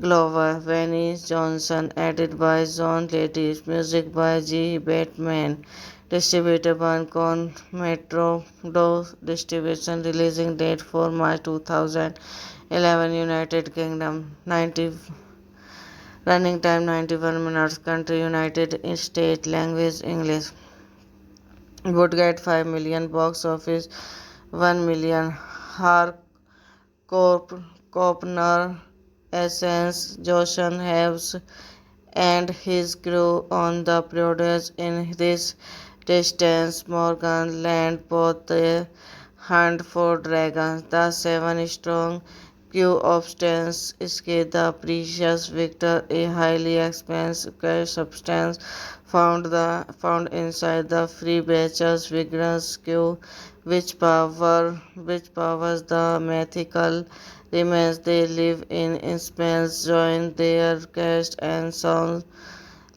Glover, Vanny Johnson, edited by John Lattis, music by G. Batman, distributed by Con Metro Do Distribution, releasing date 4 March 2011, United Kingdom, 90, running time 91 minutes, country United States, language English. Would get 5 million box office, 1 million. Copner, Essence, Joshan Haves, and his crew on the produce in this distance. Morgan land both the hunt for dragons. The seven strong crew of Stans escape the precious victor, a highly expensive substance found inside the free batches vigorous crew, which powers the mythical remains they live in spells. Join their cast and songs.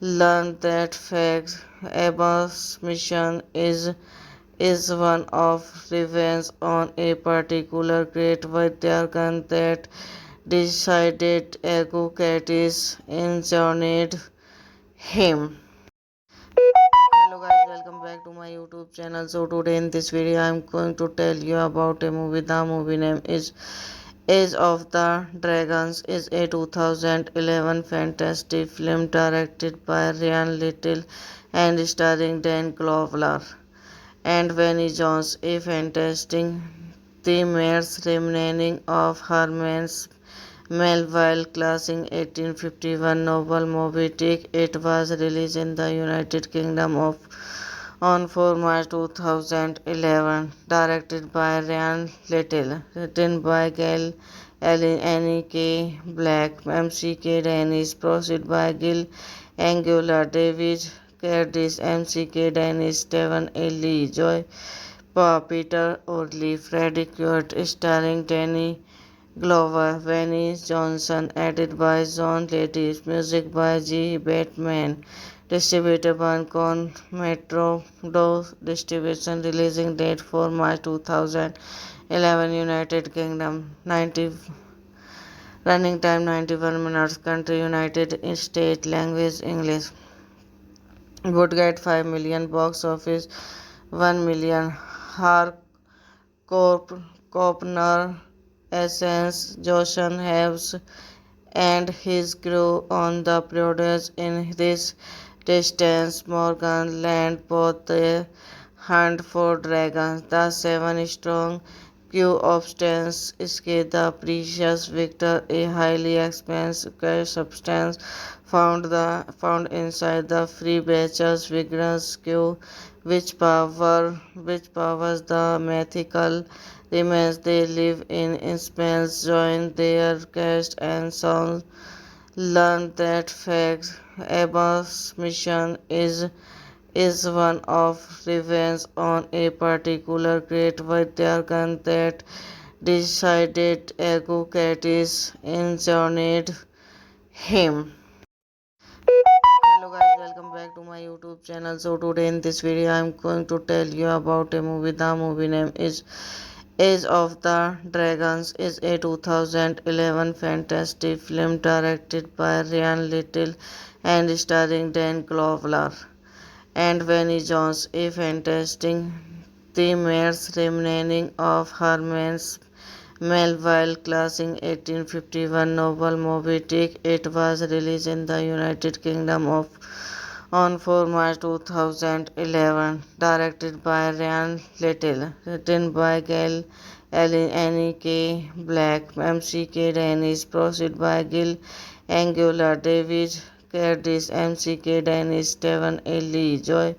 Learn that fact. Abba's mission is one of revenge on a particular great Vaidyagan that decided Eucrates injured him. Hello guys, welcome back to my YouTube channel. So today in this video I am going to tell you about a movie. The movie name is Age of the Dragons. Is a 2011 fantasy film directed by Ryan Little and starring Dan Glover and Vinnie Jones. A fantastic the mare's remaining of Herman's Melville classic 1851 novel Moby Dick. It was released in the United Kingdom on 4 March 2011. Directed by Ryan Little. Written by Gail Allen, Annie K. Black, M.C.K. Dennis. Proceed by Gil Angular, David Curtis, M.C.K. Dennis, Stephen A. Lee, Joy Peter Orley, Freddie Quart, starring Danny Glover, Vinnie Johnson, edited by John Lattis, music by G. Batman, distributed by Con Metro Do Distribution, releasing date 4 March 2011, United Kingdom, 90, running time 91 minutes, country United States, language English. Would get 5 million box office, 1 million. Copner, Essence, Joshan Heves, and his crew on the produce in this distance. Morgan land both the hunt for dragons. The seven strong crew of Stans escape the precious victor, a highly expensive substance found inside the free batches vigorous crew which powers the mythical remains they live in Spain's join their cast and songs. Learn that fact Abba's mission is one of revenge on a particular great Vidyagan that decided Eucrates injured him. Hello guys, welcome back to my YouTube channel. So today in this video I am going to tell you about a movie. The movie name is Age of the Dragons. Is a 2011 fantasy film directed by Ryan Little and starring Dan Glover and Vinnie Jones. A fantastic the mare's remaining of Herman's Melville classic 1851 novel Moby Dick. It was released in the United Kingdom on 4 March 2011. Directed by Ryan Little. Written by Gail Allen, Annie K. Black, M.C.K. Dennis. Proceed by Gil Angular, David Curtis, M.C.K. Dennis, Stephen A. Lee, Joy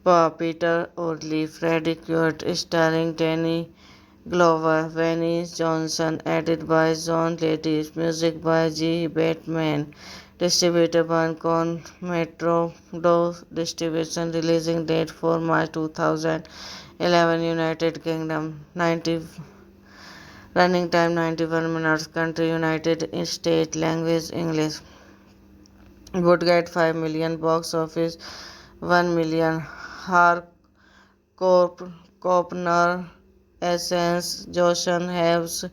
Peter Orley, Freddie Quart, starring Danny Glover, Vinnie Johnson, edited by John Lattis, music by G. Batman, distributed by Con Metro Do Distribution, releasing date 4 March 2011, United Kingdom, 90, running time 91 minutes, country United States, language English. Would get 5 million box office, 1 million. Copner, Essence, Joshan Heves,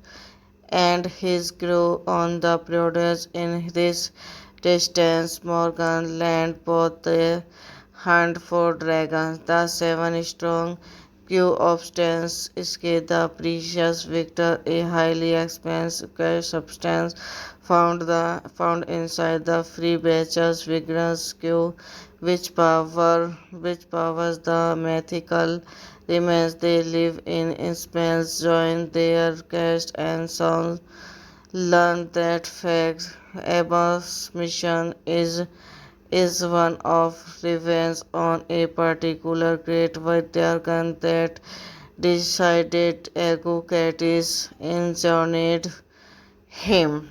and his crew on the produce in this distance. Morgan land both the hunt for dragons. The seven strong crew of Stans escape the precious victor, a highly expensive substance found inside the free batches vigorous crew which powers the mythical remains they live in Spain's join their cast and songs. Learn that fact Abba's mission is one of revenge on a particular great Vidyagan that decided Eucrates injured him.